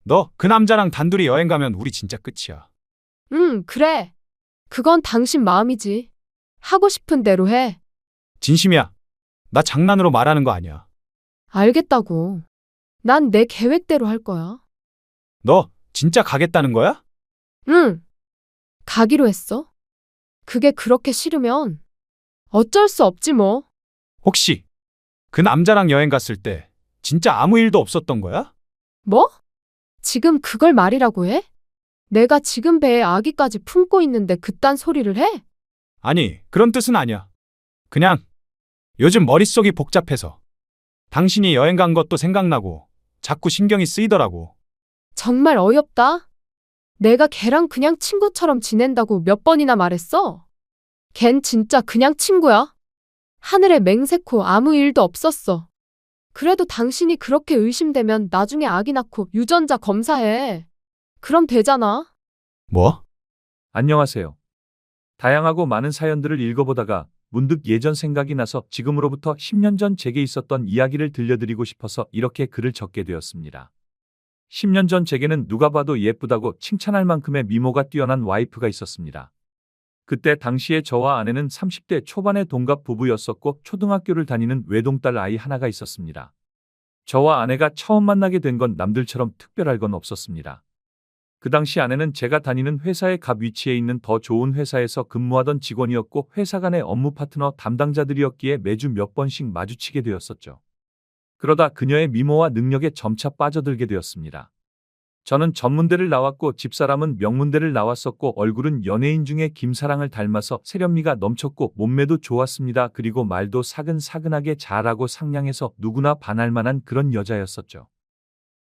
너 그 남자랑 단둘이 여행 가면 우리 진짜 끝이야. 응, 그래. 그건 당신 마음이지. 하고 싶은 대로 해. 진심이야. 나 장난으로 말하는 거 아니야. 알겠다고. 난 내 계획대로 할 거야. 너 진짜 가겠다는 거야? 응, 가기로 했어. 그게 그렇게 싫으면 어쩔 수 없지 뭐. 혹시 그 남자랑 여행 갔을 때 진짜 아무 일도 없었던 거야? 뭐? 지금 그걸 말이라고 해? 내가 지금 배에 아기까지 품고 있는데 그딴 소리를 해? 아니, 그런 뜻은 아니야. 그냥 요즘 머릿속이 복잡해서 당신이 여행 간 것도 생각나고 자꾸 신경이 쓰이더라고. 정말 어이없다. 내가 걔랑 그냥 친구처럼 지낸다고 몇 번이나 말했어? 걘 진짜 그냥 친구야. 하늘에 맹세코 아무 일도 없었어. 그래도 당신이 그렇게 의심되면 나중에 아기 낳고 유전자 검사해. 그럼 되잖아. 뭐? 안녕하세요. 다양하고 많은 사연들을 읽어보다가 문득 예전 생각이 나서 지금으로부터 10년 전 제게 있었던 이야기를 들려드리고 싶어서 이렇게 글을 적게 되었습니다. 10년 전 제게는 누가 봐도 예쁘다고 칭찬할 만큼의 미모가 뛰어난 와이프가 있었습니다. 그때 당시에 저와 아내는 30대 초반의 동갑 부부였었고 초등학교를 다니는 외동딸 아이 하나가 있었습니다. 저와 아내가 처음 만나게 된 건 남들처럼 특별할 건 없었습니다. 그 당시 아내는 제가 다니는 회사의 갑 위치에 있는 더 좋은 회사에서 근무하던 직원이었고 회사 간의 업무 파트너 담당자들이었기에 매주 몇 번씩 마주치게 되었었죠. 그러다 그녀의 미모와 능력에 점차 빠져들게 되었습니다. 저는 전문대를 나왔고 집사람은 명문대를 나왔었고 얼굴은 연예인 중에 김사랑을 닮아서 세련미가 넘쳤고 몸매도 좋았습니다. 그리고 말도 사근사근하게 잘하고 상냥해서 누구나 반할 만한 그런 여자였었죠.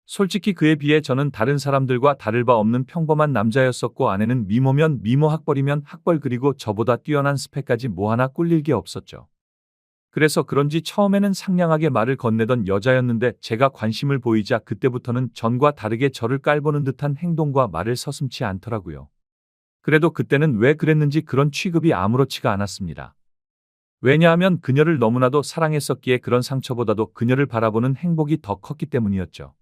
솔직히 그에 비해 저는 다른 사람들과 다를 바 없는 평범한 남자였었고 아내는 미모면 미모 학벌이면 학벌 그리고 저보다 뛰어난 스펙까지 뭐 하나 꿀릴 게 없었죠. 그래서 그런지 처음에는 상냥하게 말을 건네던 여자였는데 제가 관심을 보이자 그때부터는 전과 다르게 저를 깔보는 듯한 행동과 말을 서슴지 않더라고요. 그래도 그때는 왜 그랬는지 그런 취급이 아무렇지가 않았습니다. 왜냐하면 그녀를 너무나도 사랑했었기에 그런 상처보다도 그녀를 바라보는 행복이 더 컸기 때문이었죠.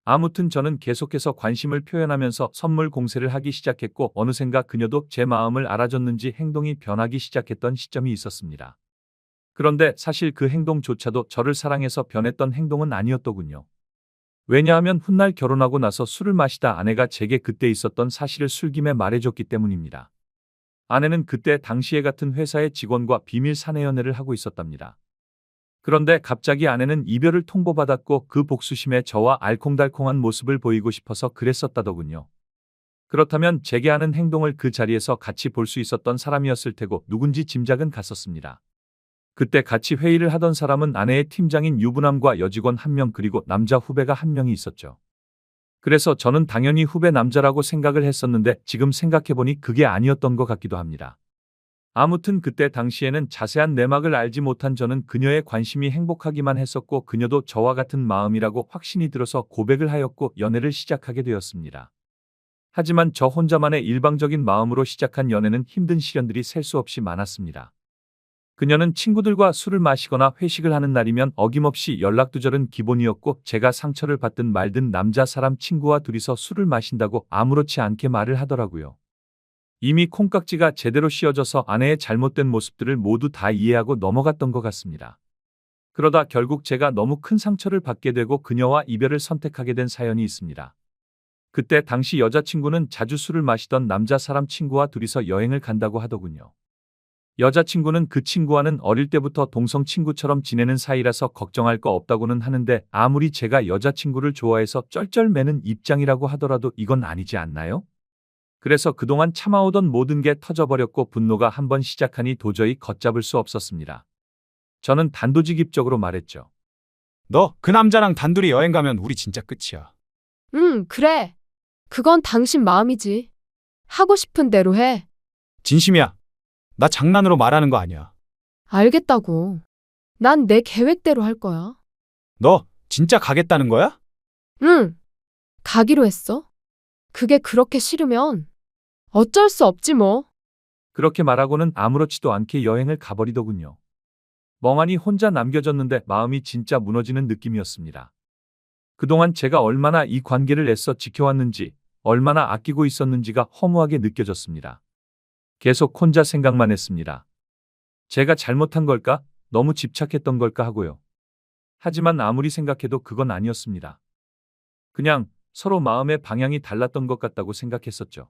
아무튼 저는 계속해서 관심을 표현하면서 선물 공세를 하기 시작했고 어느샌가 그녀도 제 마음을 알아줬는지 행동이 변하기 시작했던 시점이 있었습니다. 그런데 사실 그 행동조차도 저를 사랑해서 변했던 행동은 아니었더군요. 왜냐하면 훗날 결혼하고 나서 술을 마시다 아내가 제게 그때 있었던 사실을 술김에 말해줬기 때문입니다. 아내는 그때 당시에 같은 회사의 직원과 비밀 사내 연애를 하고 있었답니다. 그런데 갑자기 아내는 이별을 통보받았고 그 복수심에 저와 알콩달콩한 모습을 보이고 싶어서 그랬었다더군요. 그렇다면 제게 하는 행동을 그 자리에서 같이 볼 수 있었던 사람이었을 테고 누군지 짐작은 갔었습니다. 그때 같이 회의를 하던 사람은 아내의 팀장인 유부남과 여직원 한 명 그리고 남자 후배가 한 명이 있었죠. 그래서 저는 당연히 후배 남자라고 생각을 했었는데 지금 생각해보니 그게 아니었던 것 같기도 합니다. 아무튼 그때 당시에는 자세한 내막을 알지 못한 저는 그녀의 관심이 행복하기만 했었고 그녀도 저와 같은 마음이라고 확신이 들어서 고백을 하였고 연애를 시작하게 되었습니다. 하지만 저 혼자만의 일방적인 마음으로 시작한 연애는 힘든 시련들이 셀 수 없이 많았습니다. 그녀는 친구들과 술을 마시거나 회식을 하는 날이면 어김없이 연락두절은 기본이었고 제가 상처를 받든 말든 남자 사람 친구와 둘이서 술을 마신다고 아무렇지 않게 말을 하더라고요. 이미 콩깍지가 제대로 씌워져서 아내의 잘못된 모습들을 모두 다 이해하고 넘어갔던 것 같습니다. 그러다 결국 제가 너무 큰 상처를 받게 되고 그녀와 이별을 선택하게 된 사연이 있습니다. 그때 당시 여자친구는 자주 술을 마시던 남자 사람 친구와 둘이서 여행을 간다고 하더군요. 여자친구는 그 친구와는 어릴 때부터 동성 친구처럼 지내는 사이라서 걱정할 거 없다고는 하는데 아무리 제가 여자친구를 좋아해서 쩔쩔매는 입장이라고 하더라도 이건 아니지 않나요? 그래서 그동안 참아오던 모든 게 터져버렸고 분노가 한번 시작하니 도저히 걷잡을 수 없었습니다. 저는 단도직입적으로 말했죠. 너 그 남자랑 단둘이 여행 가면 우리 진짜 끝이야. 응, 그래. 그건 당신 마음이지. 하고 싶은 대로 해. 진심이야. 나 장난으로 말하는 거 아니야. 알겠다고. 난 내 계획대로 할 거야. 너 진짜 가겠다는 거야? 응, 가기로 했어. 그게 그렇게 싫으면 어쩔 수 없지 뭐. 그렇게 말하고는 아무렇지도 않게 여행을 가버리더군요. 멍하니 혼자 남겨졌는데 마음이 진짜 무너지는 느낌이었습니다. 그동안 제가 얼마나 이 관계를 애써 지켜왔는지, 얼마나 아끼고 있었는지가 허무하게 느껴졌습니다. 계속 혼자 생각만 했습니다. 제가 잘못한 걸까? 너무 집착했던 걸까 하고요. 하지만 아무리 생각해도 그건 아니었습니다. 그냥 서로 마음의 방향이 달랐던 것 같다고 생각했었죠.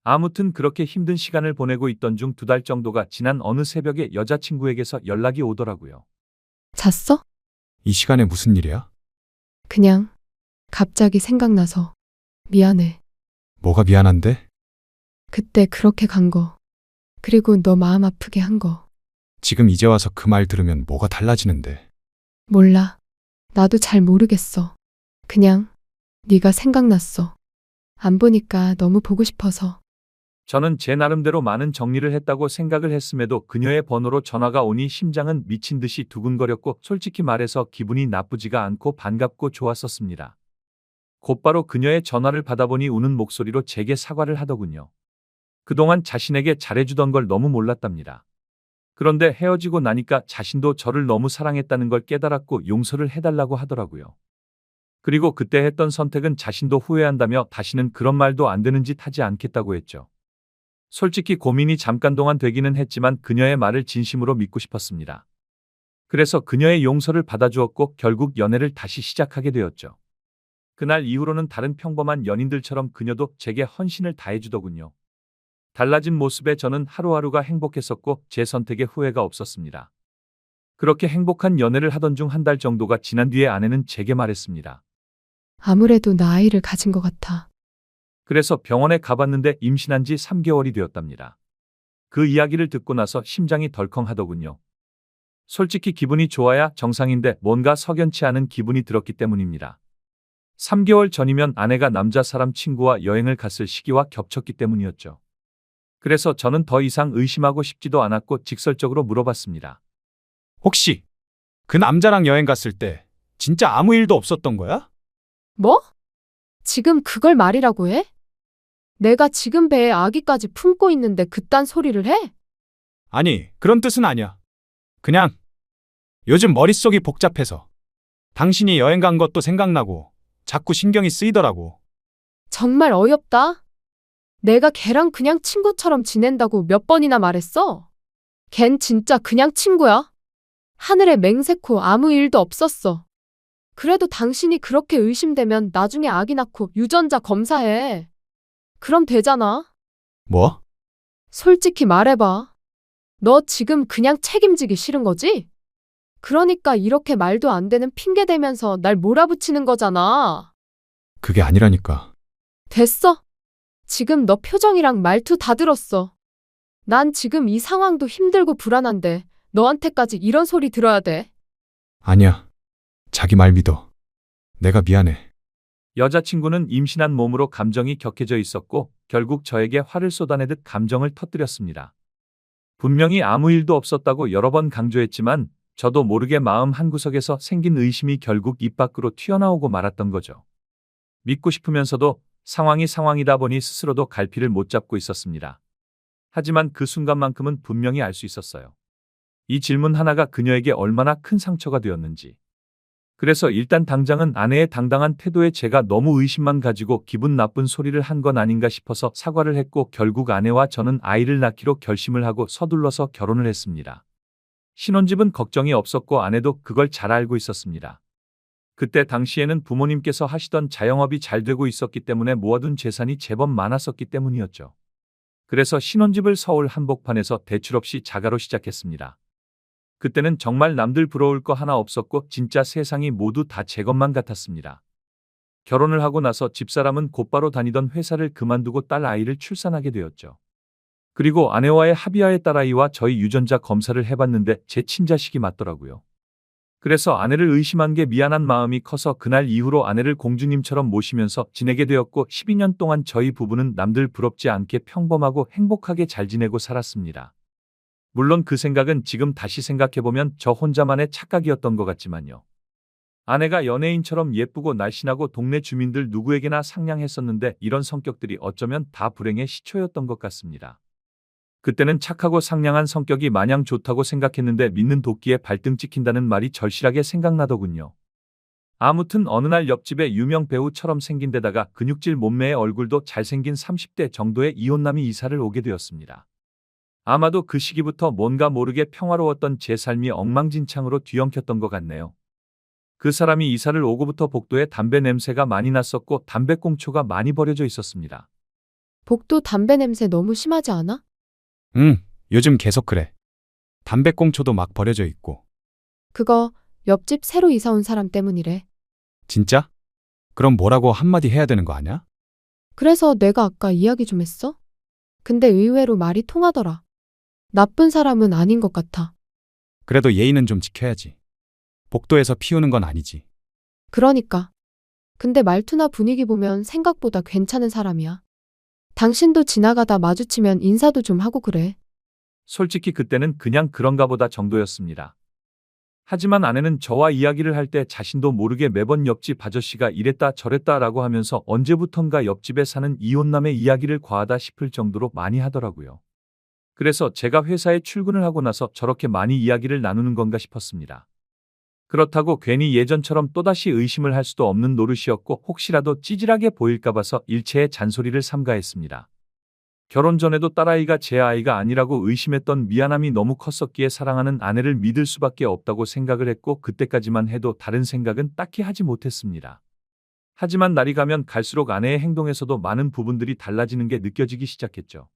아무튼 그렇게 힘든 시간을 보내고 있던 중 2달 정도가 지난 어느 새벽에 여자친구에게서 연락이 오더라고요. 잤어? 이 시간에 무슨 일이야? 그냥 갑자기 생각나서 미안해. 뭐가 미안한데? 그때 그렇게 간 거. 그리고 너 마음 아프게 한 거. 지금 이제 와서 그 말 들으면 뭐가 달라지는데? 몰라. 나도 잘 모르겠어. 그냥 네가 생각났어. 안 보니까 너무 보고 싶어서. 저는 제 나름대로 많은 정리를 했다고 생각을 했음에도 그녀의 번호로 전화가 오니 심장은 미친 듯이 두근거렸고 솔직히 말해서 기분이 나쁘지가 않고 반갑고 좋았었습니다. 곧바로 그녀의 전화를 받아보니 우는 목소리로 제게 사과를 하더군요. 그동안 자신에게 잘해주던 걸 너무 몰랐답니다. 그런데 헤어지고 나니까 자신도 저를 너무 사랑했다는 걸 깨달았고 용서를 해달라고 하더라고요. 그리고 그때 했던 선택은 자신도 후회한다며 다시는 그런 말도 안 되는 짓 하지 않겠다고 했죠. 솔직히 고민이 잠깐 동안 되기는 했지만 그녀의 말을 진심으로 믿고 싶었습니다. 그래서 그녀의 용서를 받아주었고 결국 연애를 다시 시작하게 되었죠. 그날 이후로는 다른 평범한 연인들처럼 그녀도 제게 헌신을 다해주더군요. 달라진 모습에 저는 하루하루가 행복했었고 제 선택에 후회가 없었습니다. 그렇게 행복한 연애를 하던 중 1달 정도가 지난 뒤에 아내는 제게 말했습니다. 아무래도 나 아이를 가진 것 같아. 그래서 병원에 가봤는데 임신한 지 3개월이 되었답니다. 그 이야기를 듣고 나서 심장이 덜컹하더군요. 솔직히 기분이 좋아야 정상인데 뭔가 석연치 않은 기분이 들었기 때문입니다. 3개월 전이면 아내가 남자 사람 친구와 여행을 갔을 시기와 겹쳤기 때문이었죠. 그래서 저는 더 이상 의심하고 싶지도 않았고 직설적으로 물어봤습니다. 혹시 그 남자랑 여행 갔을 때 진짜 아무 일도 없었던 거야? 뭐? 지금 그걸 말이라고 해? 내가 지금 배에 아기까지 품고 있는데 그딴 소리를 해? 아니, 그런 뜻은 아니야. 그냥 요즘 머릿속이 복잡해서 당신이 여행 간 것도 생각나고 자꾸 신경이 쓰이더라고. 정말 어이없다. 내가 걔랑 그냥 친구처럼 지낸다고 몇 번이나 말했어? 걘 진짜 그냥 친구야. 하늘에 맹세코 아무 일도 없었어. 그래도 당신이 그렇게 의심되면 나중에 아기 낳고 유전자 검사해. 그럼 되잖아. 뭐? 솔직히 말해봐. 너 지금 그냥 책임지기 싫은 거지? 그러니까 이렇게 말도 안 되는 핑계 대면서 날 몰아붙이는 거잖아. 그게 아니라니까. 됐어. 지금 너 표정이랑 말투 다 들었어. 난 지금 이 상황도 힘들고 불안한데 너한테까지 이런 소리 들어야 돼. 아니야. 자기 말 믿어. 내가 미안해. 여자친구는 임신한 몸으로 감정이 격해져 있었고 결국 저에게 화를 쏟아내듯 감정을 터뜨렸습니다. 분명히 아무 일도 없었다고 여러 번 강조했지만 저도 모르게 마음 한구석에서 생긴 의심이 결국 입 밖으로 튀어나오고 말았던 거죠. 믿고 싶으면서도 상황이 상황이다 보니 스스로도 갈피를 못 잡고 있었습니다. 하지만 그 순간만큼은 분명히 알 수 있었어요. 이 질문 하나가 그녀에게 얼마나 큰 상처가 되었는지. 그래서 일단 당장은 아내의 당당한 태도에 제가 너무 의심만 가지고 기분 나쁜 소리를 한 건 아닌가 싶어서 사과를 했고 결국 아내와 저는 아이를 낳기로 결심을 하고 서둘러서 결혼을 했습니다. 신혼집은 걱정이 없었고 아내도 그걸 잘 알고 있었습니다. 그때 당시에는 부모님께서 하시던 자영업이 잘 되고 있었기 때문에 모아둔 재산이 제법 많았었기 때문이었죠. 그래서 신혼집을 서울 한복판에서 대출 없이 자가로 시작했습니다. 그때는 정말 남들 부러울 거 하나 없었고 진짜 세상이 모두 다 제 것만 같았습니다. 결혼을 하고 나서 집사람은 곧바로 다니던 회사를 그만두고 딸 아이를 출산하게 되었죠. 그리고 아내와의 합의하에 딸아이와 저희 유전자 검사를 해봤는데 제 친자식이 맞더라고요. 그래서 아내를 의심한 게 미안한 마음이 커서 그날 이후로 아내를 공주님처럼 모시면서 지내게 되었고 12년 동안 저희 부부는 남들 부럽지 않게 평범하고 행복하게 잘 지내고 살았습니다. 물론 그 생각은 지금 다시 생각해보면 저 혼자만의 착각이었던 것 같지만요. 아내가 연예인처럼 예쁘고 날씬하고 동네 주민들 누구에게나 상냥했었는데 이런 성격들이 어쩌면 다 불행의 시초였던 것 같습니다. 그때는 착하고 상냥한 성격이 마냥 좋다고 생각했는데 믿는 도끼에 발등 찍힌다는 말이 절실하게 생각나더군요. 아무튼 어느 날 옆집에 유명 배우처럼 생긴 데다가 근육질 몸매의 얼굴도 잘생긴 30대 정도의 이혼남이 이사를 오게 되었습니다. 아마도 그 시기부터 뭔가 모르게 평화로웠던 제 삶이 엉망진창으로 뒤엉켰던 것 같네요. 그 사람이 이사를 오고부터 복도에 담배 냄새가 많이 났었고 담배꽁초가 많이 버려져 있었습니다. 복도 담배 냄새 너무 심하지 않아? 응, 요즘 계속 그래. 담배꽁초도 막 버려져 있고. 그거 옆집 새로 이사 온 사람 때문이래. 진짜? 그럼 뭐라고 한마디 해야 되는 거 아냐? 그래서 내가 아까 이야기 좀 했어? 근데 의외로 말이 통하더라. 나쁜 사람은 아닌 것 같아. 그래도 예의는 좀 지켜야지. 복도에서 피우는 건 아니지. 그러니까. 근데 말투나 분위기 보면 생각보다 괜찮은 사람이야. 당신도 지나가다 마주치면 인사도 좀 하고 그래. 솔직히 그때는 그냥 그런가 보다 정도였습니다. 하지만 아내는 저와 이야기를 할 때 자신도 모르게 매번 옆집 아저씨가 이랬다 저랬다라고 하면서 언제부턴가 옆집에 사는 이혼남의 이야기를 과하다 싶을 정도로 많이 하더라고요. 그래서 제가 회사에 출근을 하고 나서 저렇게 많이 이야기를 나누는 건가 싶었습니다. 그렇다고 괜히 예전처럼 또다시 의심을 할 수도 없는 노릇이었고 혹시라도 찌질하게 보일까 봐서 일체의 잔소리를 삼가했습니다. 결혼 전에도 딸아이가 제 아이가 아니라고 의심했던 미안함이 너무 컸었기에 사랑하는 아내를 믿을 수밖에 없다고 생각을 했고 그때까지만 해도 다른 생각은 딱히 하지 못했습니다. 하지만 날이 가면 갈수록 아내의 행동에서도 많은 부분들이 달라지는 게 느껴지기 시작했죠.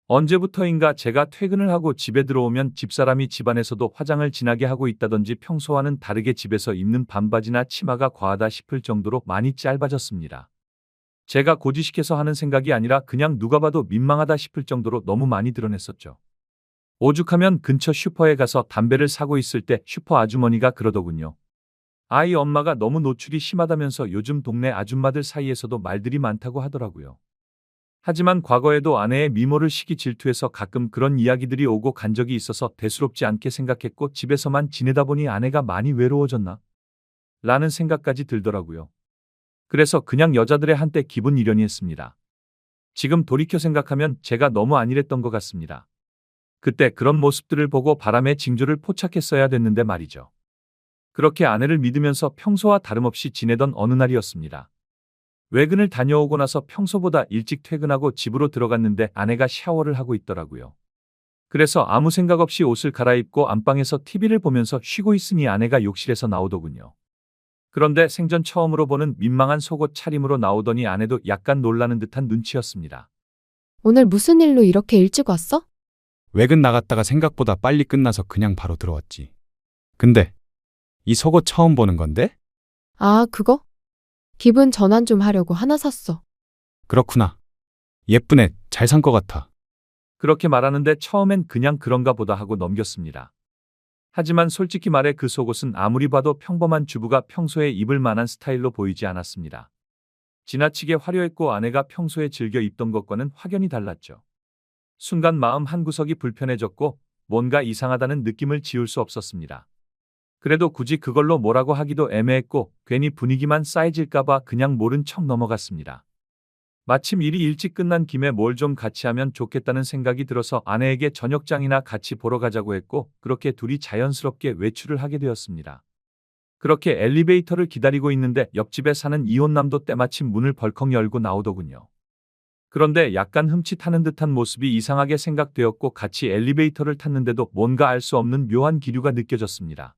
언제부터인가 제가 퇴근을 하고 집에 들어오면 집사람이 집안에서도 화장을 진하게 하고 있다든지 평소와는 다르게 집에서 입는 반바지나 치마가 과하다 싶을 정도로 많이 짧아졌습니다. 제가 고지식해서 하는 생각이 아니라 그냥 누가 봐도 민망하다 싶을 정도로 너무 많이 드러냈었죠. 오죽하면 근처 슈퍼에 가서 담배를 사고 있을 때 슈퍼 아주머니가 그러더군요. 아이 엄마가 너무 노출이 심하다면서 요즘 동네 아줌마들 사이에서도 말들이 많다고 하더라고요. 하지만 과거에도 아내의 미모를 시기 질투해서 가끔 그런 이야기들이 오고 간 적이 있어서 대수롭지 않게 생각했고 집에서만 지내다 보니 아내가 많이 외로워졌나? 라는 생각까지 들더라고요. 그래서 그냥 여자들의 한때 기분 이려니 했습니다. 지금 돌이켜 생각하면 제가 너무 안일했던 것 같습니다. 그때 그런 모습들을 보고 바람의 징조를 포착했어야 됐는데 말이죠. 그렇게 아내를 믿으면서 평소와 다름없이 지내던 어느 날이었습니다. 외근을 다녀오고 나서 평소보다 일찍 퇴근하고 집으로 들어갔는데 아내가 샤워를 하고 있더라고요. 그래서 아무 생각 없이 옷을 갈아입고 안방에서 TV를 보면서 쉬고 있으니 아내가 욕실에서 나오더군요. 그런데 생전 처음으로 보는 민망한 속옷 차림으로 나오더니 아내도 약간 놀라는 듯한 눈치였습니다. 오늘 무슨 일로 이렇게 일찍 왔어? 외근 나갔다가 생각보다 빨리 끝나서 그냥 바로 들어왔지. 근데 이 속옷 처음 보는 건데? 아, 그거? 기분 전환 좀 하려고 하나 샀어. 그렇구나. 예쁘네. 잘 산 것 같아. 그렇게 말하는데 처음엔 그냥 그런가 보다 하고 넘겼습니다. 하지만 솔직히 말해 그 속옷은 아무리 봐도 평범한 주부가 평소에 입을 만한 스타일로 보이지 않았습니다. 지나치게 화려했고 아내가 평소에 즐겨 입던 것과는 확연히 달랐죠. 순간 마음 한구석이 불편해졌고 뭔가 이상하다는 느낌을 지울 수 없었습니다. 그래도 굳이 그걸로 뭐라고 하기도 애매했고 괜히 분위기만 싸해질까봐 그냥 모른 척 넘어갔습니다. 마침 일이 일찍 끝난 김에 뭘 좀 같이 하면 좋겠다는 생각이 들어서 아내에게 저녁장이나 같이 보러 가자고 했고 그렇게 둘이 자연스럽게 외출을 하게 되었습니다. 그렇게 엘리베이터를 기다리고 있는데 옆집에 사는 이혼남도 때마침 문을 벌컥 열고 나오더군요. 그런데 약간 흠칫하는 듯한 모습이 이상하게 생각되었고 같이 엘리베이터를 탔는데도 뭔가 알 수 없는 묘한 기류가 느껴졌습니다.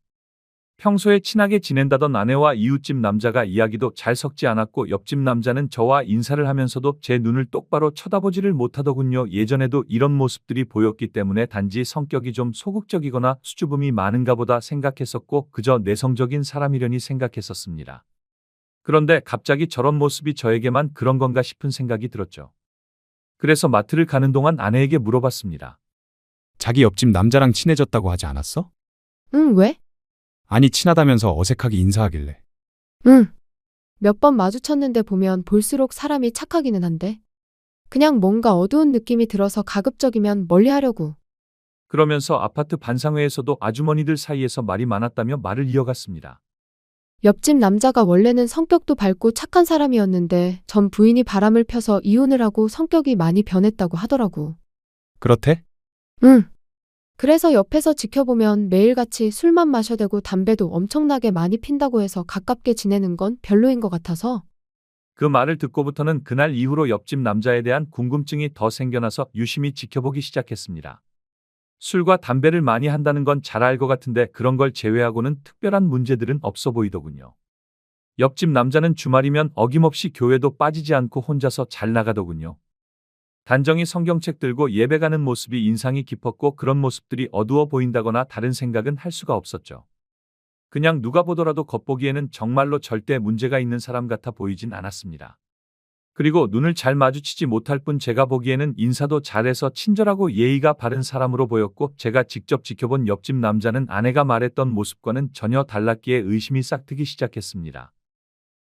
평소에 친하게 지낸다던 아내와 이웃집 남자가 이야기도 잘 섞지 않았고 옆집 남자는 저와 인사를 하면서도 제 눈을 똑바로 쳐다보지를 못하더군요. 예전에도 이런 모습들이 보였기 때문에 단지 성격이 좀 소극적이거나 수줍음이 많은가 보다 생각했었고 그저 내성적인 사람이려니 생각했었습니다. 그런데 갑자기 저런 모습이 저에게만 그런 건가 싶은 생각이 들었죠. 그래서 마트를 가는 동안 아내에게 물어봤습니다. 자기 옆집 남자랑 친해졌다고 하지 않았어? 응, 왜? 아니 친하다면서 어색하게 인사하길래. 응. 몇 번 마주쳤는데 보면 볼수록 사람이 착하기는 한데. 그냥 뭔가 어두운 느낌이 들어서 가급적이면 멀리 하려고. 그러면서 아파트 반상회에서도 아주머니들 사이에서 말이 많았다며 말을 이어갔습니다. 옆집 남자가 원래는 성격도 밝고 착한 사람이었는데 전 부인이 바람을 펴서 이혼을 하고 성격이 많이 변했다고 하더라고. 그렇대? 응. 그래서 옆에서 지켜보면 매일같이 술만 마셔대고 담배도 엄청나게 많이 핀다고 해서 가깝게 지내는 건 별로인 것 같아서. 그 말을 듣고부터는 그날 이후로 옆집 남자에 대한 궁금증이 더 생겨나서 유심히 지켜보기 시작했습니다. 술과 담배를 많이 한다는 건 잘 알 것 같은데 그런 걸 제외하고는 특별한 문제들은 없어 보이더군요. 옆집 남자는 주말이면 어김없이 교회도 빠지지 않고 혼자서 잘 나가더군요. 단정히 성경책 들고 예배 가는 모습이 인상이 깊었고 그런 모습들이 어두워 보인다거나 다른 생각은 할 수가 없었죠. 그냥 누가 보더라도 겉보기에는 정말로 절대 문제가 있는 사람 같아 보이진 않았습니다. 그리고 눈을 잘 마주치지 못할 뿐 제가 보기에는 인사도 잘해서 친절하고 예의가 바른 사람으로 보였고 제가 직접 지켜본 옆집 남자는 아내가 말했던 모습과는 전혀 달랐기에 의심이 싹트기 시작했습니다.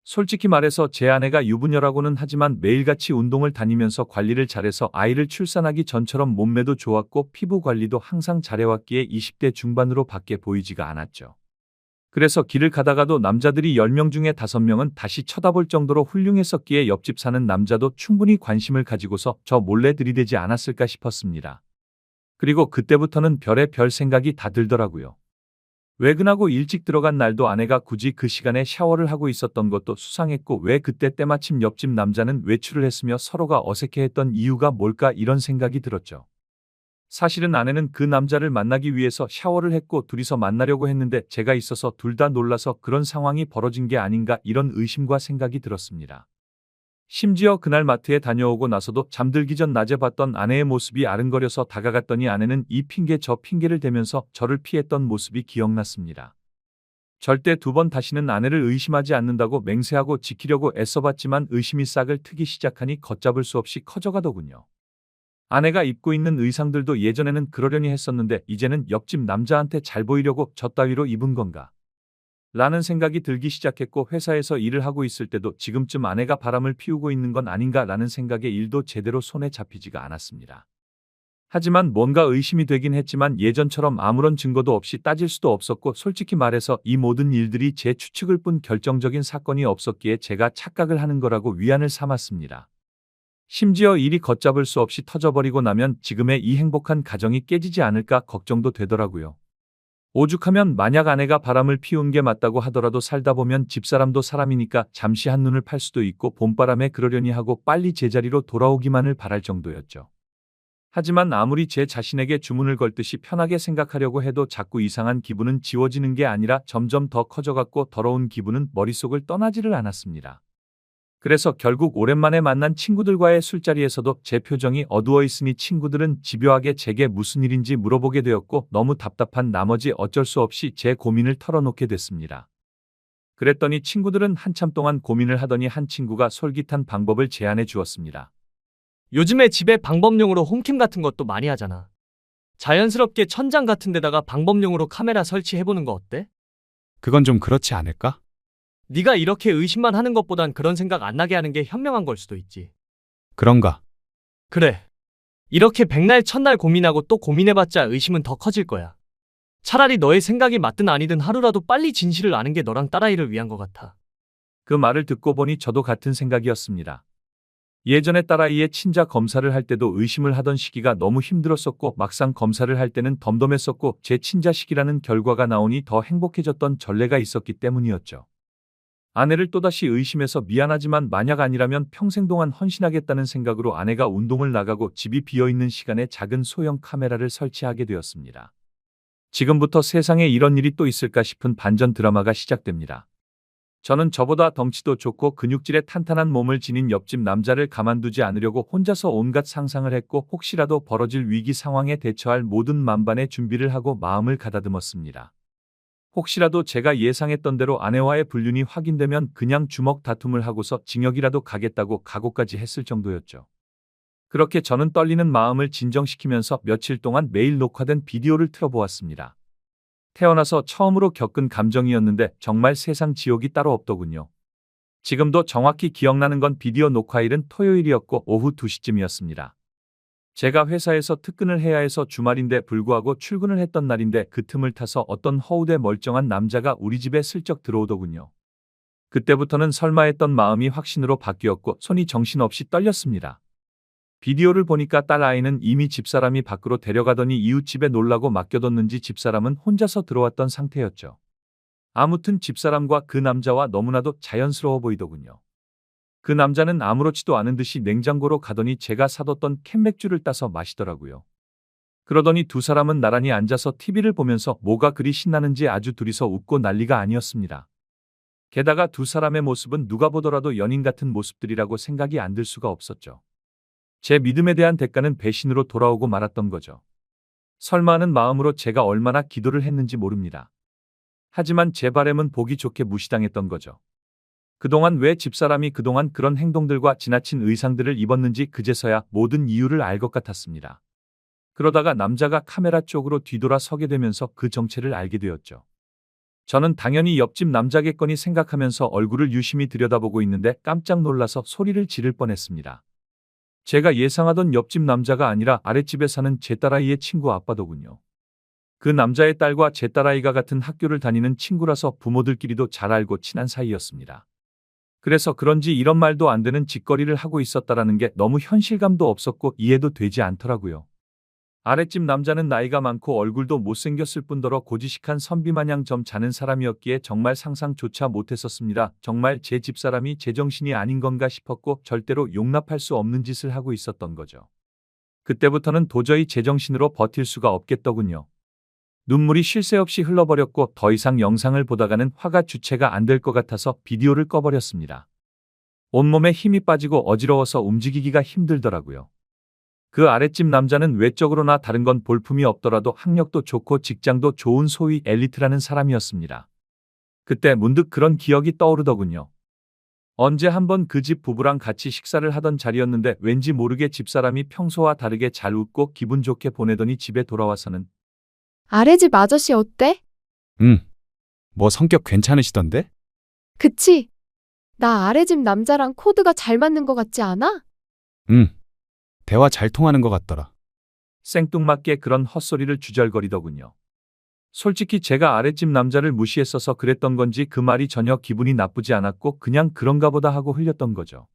솔직히 말해서 제 아내가 유부녀라고는 하지만 매일같이 운동을 다니면서 관리를 잘해서 아이를 출산하기 전처럼 몸매도 좋았고 피부 관리도 항상 잘해왔기에 20대 중반으로 밖에 보이지가 않았죠. 그래서 길을 가다가도 남자들이 10명 중에 5명은 다시 쳐다볼 정도로 훌륭했었기에 옆집 사는 남자도 충분히 관심을 가지고서 저 몰래 들이대지 않았을까 싶었습니다. 그리고 그때부터는 별의 별 생각이 다 들더라고요. 외근하고 일찍 들어간 날도 아내가 굳이 그 시간에 샤워를 하고 있었던 것도 수상했고 왜 그때 때마침 옆집 남자는 외출을 했으며 서로가 어색해했던 이유가 뭘까 이런 생각이 들었죠. 사실은 아내는 그 남자를 만나기 위해서 샤워를 했고 둘이서 만나려고 했는데 제가 있어서 둘 다 놀라서 그런 상황이 벌어진 게 아닌가 이런 의심과 생각이 들었습니다. 심지어 그날 마트에 다녀오고 나서도 잠들기 전 낮에 봤던 아내의 모습이 아른거려서 다가갔더니 아내는 이 핑계 저 핑계를 대면서 저를 피했던 모습이 기억났습니다. 절대 2번 다시는 아내를 의심하지 않는다고 맹세하고 지키려고 애써봤지만 의심이 싹을 트기 시작하니 걷잡을 수 없이 커져가더군요. 아내가 입고 있는 의상들도 예전에는 그러려니 했었는데 이제는 옆집 남자한테 잘 보이려고 저 따위로 입은 건가? 라는 생각이 들기 시작했고 회사에서 일을 하고 있을 때도 지금쯤 아내가 바람을 피우고 있는 건 아닌가 라는 생각에 일도 제대로 손에 잡히지가 않았습니다. 하지만 뭔가 의심이 되긴 했지만 예전처럼 아무런 증거도 없이 따질 수도 없었고 솔직히 말해서 이 모든 일들이 제 추측일 뿐 결정적인 사건이 없었기에 제가 착각을 하는 거라고 위안을 삼았습니다. 심지어 일이 걷잡을 수 없이 터져버리고 나면 지금의 이 행복한 가정이 깨지지 않을까 걱정도 되더라고요. 오죽하면 만약 아내가 바람을 피운 게 맞다고 하더라도 살다 보면 집사람도 사람이니까 잠시 한눈을 팔 수도 있고 봄바람에 그러려니 하고 빨리 제자리로 돌아오기만을 바랄 정도였죠. 하지만 아무리 제 자신에게 주문을 걸듯이 편하게 생각하려고 해도 자꾸 이상한 기분은 지워지는 게 아니라 점점 더 커져갔고 더러운 기분은 머릿속을 떠나지를 않았습니다. 그래서 결국 오랜만에 만난 친구들과의 술자리에서도 제 표정이 어두워 있으니 친구들은 집요하게 제게 무슨 일인지 물어보게 되었고 너무 답답한 나머지 어쩔 수 없이 제 고민을 털어놓게 됐습니다. 그랬더니 친구들은 한참 동안 고민을 하더니 한 친구가 솔깃한 방법을 제안해 주었습니다. 요즘에 집에 방범용으로 홈캠 같은 것도 많이 하잖아. 자연스럽게 천장 같은 데다가 방범용으로 카메라 설치해보는 거 어때? 그건 좀 그렇지 않을까? 네가 이렇게 의심만 하는 것보단 그런 생각 안 나게 하는 게 현명한 걸 수도 있지. 그런가? 그래. 이렇게 백날 첫날 고민하고 또 고민해봤자 의심은 더 커질 거야. 차라리 너의 생각이 맞든 아니든 하루라도 빨리 진실을 아는 게 너랑 딸아이를 위한 것 같아. 그 말을 듣고 보니 저도 같은 생각이었습니다. 예전에 딸아이의 친자 검사를 할 때도 의심을 하던 시기가 너무 힘들었었고 막상 검사를 할 때는 덤덤했었고 제 친자식이라는 결과가 나오니 더 행복해졌던 전례가 있었기 때문이었죠. 아내를 또다시 의심해서 미안하지만 만약 아니라면 평생 동안 헌신하겠다는 생각으로 아내가 운동을 나가고 집이 비어있는 시간에 작은 소형 카메라를 설치하게 되었습니다. 지금부터 세상에 이런 일이 또 있을까 싶은 반전 드라마가 시작됩니다. 저는 저보다 덩치도 좋고 근육질의 탄탄한 몸을 지닌 옆집 남자를 가만두지 않으려고 혼자서 온갖 상상을 했고 혹시라도 벌어질 위기 상황에 대처할 모든 만반의 준비를 하고 마음을 가다듬었습니다. 혹시라도 제가 예상했던 대로 아내와의 불륜이 확인되면 그냥 주먹 다툼을 하고서 징역이라도 가겠다고 각오까지 했을 정도였죠. 그렇게 저는 떨리는 마음을 진정시키면서 며칠 동안 매일 녹화된 비디오를 틀어보았습니다. 태어나서 처음으로 겪은 감정이었는데 정말 세상 지옥이 따로 없더군요. 지금도 정확히 기억나는 건 비디오 녹화일은 토요일이었고 오후 2시쯤이었습니다. 제가 회사에서 특근을 해야 해서 주말인데 불구하고 출근을 했던 날인데 그 틈을 타서 어떤 허우대 멀쩡한 남자가 우리 집에 슬쩍 들어오더군요. 그때부터는 설마 했던 마음이 확신으로 바뀌었고 손이 정신없이 떨렸습니다. 비디오를 보니까 딸 아이는 이미 집사람이 밖으로 데려가더니 이웃집에 놀라고 맡겨뒀는지 집사람은 혼자서 들어왔던 상태였죠. 아무튼 집사람과 그 남자와 너무나도 자연스러워 보이더군요. 그 남자는 아무렇지도 않은 듯이 냉장고로 가더니 제가 사뒀던 캔맥주를 따서 마시더라고요. 그러더니 두 사람은 나란히 앉아서 TV를 보면서 뭐가 그리 신나는지 아주 둘이서 웃고 난리가 아니었습니다. 게다가 두 사람의 모습은 누가 보더라도 연인 같은 모습들이라고 생각이 안 들 수가 없었죠. 제 믿음에 대한 대가는 배신으로 돌아오고 말았던 거죠. 설마 하는 마음으로 제가 얼마나 기도를 했는지 모릅니다. 하지만 제 바램은 보기 좋게 무시당했던 거죠. 그동안 왜 집사람이 그동안 그런 행동들과 지나친 의상들을 입었는지 그제서야 모든 이유를 알 것 같았습니다. 그러다가 남자가 카메라 쪽으로 뒤돌아 서게 되면서 그 정체를 알게 되었죠. 저는 당연히 옆집 남자겠거니 생각하면서 얼굴을 유심히 들여다보고 있는데 깜짝 놀라서 소리를 지를 뻔했습니다. 제가 예상하던 옆집 남자가 아니라 아랫집에 사는 제 딸아이의 친구 아빠더군요. 그 남자의 딸과 제 딸아이가 같은 학교를 다니는 친구라서 부모들끼리도 잘 알고 친한 사이였습니다. 그래서 그런지 이런 말도 안 되는 짓거리를 하고 있었다라는 게 너무 현실감도 없었고 이해도 되지 않더라고요. 아랫집 남자는 나이가 많고 얼굴도 못생겼을 뿐더러 고지식한 선비마냥 점 자는 사람이었기에 정말 상상조차 못했었습니다. 정말 제 집사람이 제정신이 아닌 건가 싶었고 절대로 용납할 수 없는 짓을 하고 있었던 거죠. 그때부터는 도저히 제정신으로 버틸 수가 없겠더군요. 눈물이 쉴 새 없이 흘러버렸고 더 이상 영상을 보다가는 화가 주체가 안 될 것 같아서 비디오를 꺼버렸습니다. 온몸에 힘이 빠지고 어지러워서 움직이기가 힘들더라고요. 그 아랫집 남자는 외적으로나 다른 건 볼품이 없더라도 학력도 좋고 직장도 좋은 소위 엘리트라는 사람이었습니다. 그때 문득 그런 기억이 떠오르더군요. 언제 한번 그 집 부부랑 같이 식사를 하던 자리였는데 왠지 모르게 집사람이 평소와 다르게 잘 웃고 기분 좋게 보내더니 집에 돌아와서는 아래집 아저씨 어때? 뭐 성격 괜찮으시던데? 그치? 나 아래집 남자랑 코드가 잘 맞는 것 같지 않아? 대화 잘 통하는 것 같더라. 생뚱맞게 그런 헛소리를 주절거리더군요. 솔직히 제가 아랫집 남자를 무시했어서 그랬던 건지 그 말이 전혀 기분이 나쁘지 않았고 그냥 그런가 보다 하고 흘렸던 거죠.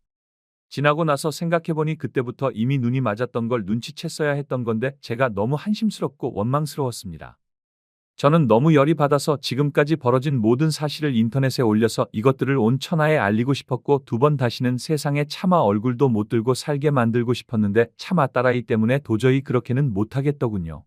지나고 나서 생각해보니 그때부터 이미 눈이 맞았던 걸 눈치챘어야 했던 건데 제가 너무 한심스럽고 원망스러웠습니다. 저는 너무 열이 받아서 지금까지 벌어진 모든 사실을 인터넷에 올려서 이것들을 온 천하에 알리고 싶었고 두 번 다시는 세상에 차마 얼굴도 못 들고 살게 만들고 싶었는데 차마 딸아이 때문에 도저히 그렇게는 못하겠더군요.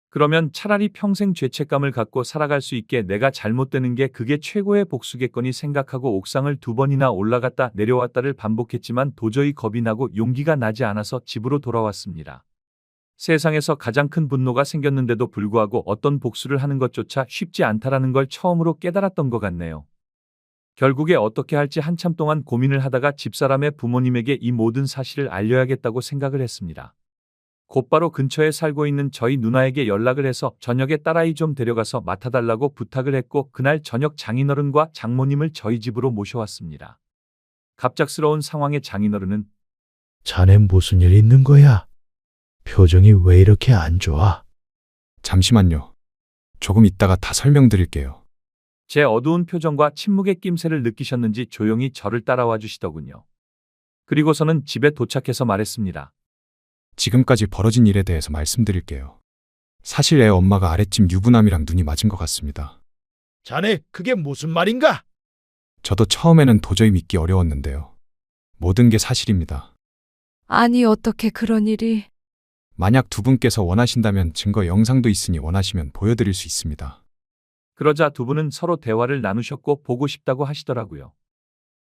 그러면 차라리 평생 죄책감을 갖고 살아갈 수 있게 내가 잘못되는 게 그게 최고의 복수겠거니 생각하고 옥상을 두 번이나 올라갔다 내려왔다를 반복했지만 도저히 겁이 나고 용기가 나지 않아서 집으로 돌아왔습니다. 세상에서 가장 큰 분노가 생겼는데도 불구하고 어떤 복수를 하는 것조차 쉽지 않다라는 걸 처음으로 깨달았던 것 같네요. 결국에 어떻게 할지 한참 동안 고민을 하다가 집사람의 부모님에게 이 모든 사실을 알려야겠다고 생각을 했습니다. 곧바로 근처에 살고 있는 저희 누나에게 연락을 해서 저녁에 딸아이 좀 데려가서 맡아달라고 부탁을 했고 그날 저녁 장인어른과 장모님을 저희 집으로 모셔왔습니다. 갑작스러운 상황에 장인어른은 자네 무슨 일 있는 거야? 표정이 왜 이렇게 안 좋아? 잠시만요. 조금 있다가 다 설명드릴게요. 제 어두운 표정과 침묵의 낌새를 느끼셨는지 조용히 저를 따라와 주시더군요. 그리고서는 집에 도착해서 말했습니다. 지금까지 벌어진 일에 대해서 말씀드릴게요. 사실 애 엄마가 아랫집 유부남이랑 눈이 맞은 것 같습니다. 자네 그게 무슨 말인가? 저도 처음에는 도저히 믿기 어려웠는데요. 모든 게 사실입니다. 아니 어떻게 그런 일이... 만약 두 분께서 원하신다면 증거 영상도 있으니 원하시면 보여드릴 수 있습니다. 그러자 두 분은 서로 대화를 나누셨고 보고 싶다고 하시더라고요.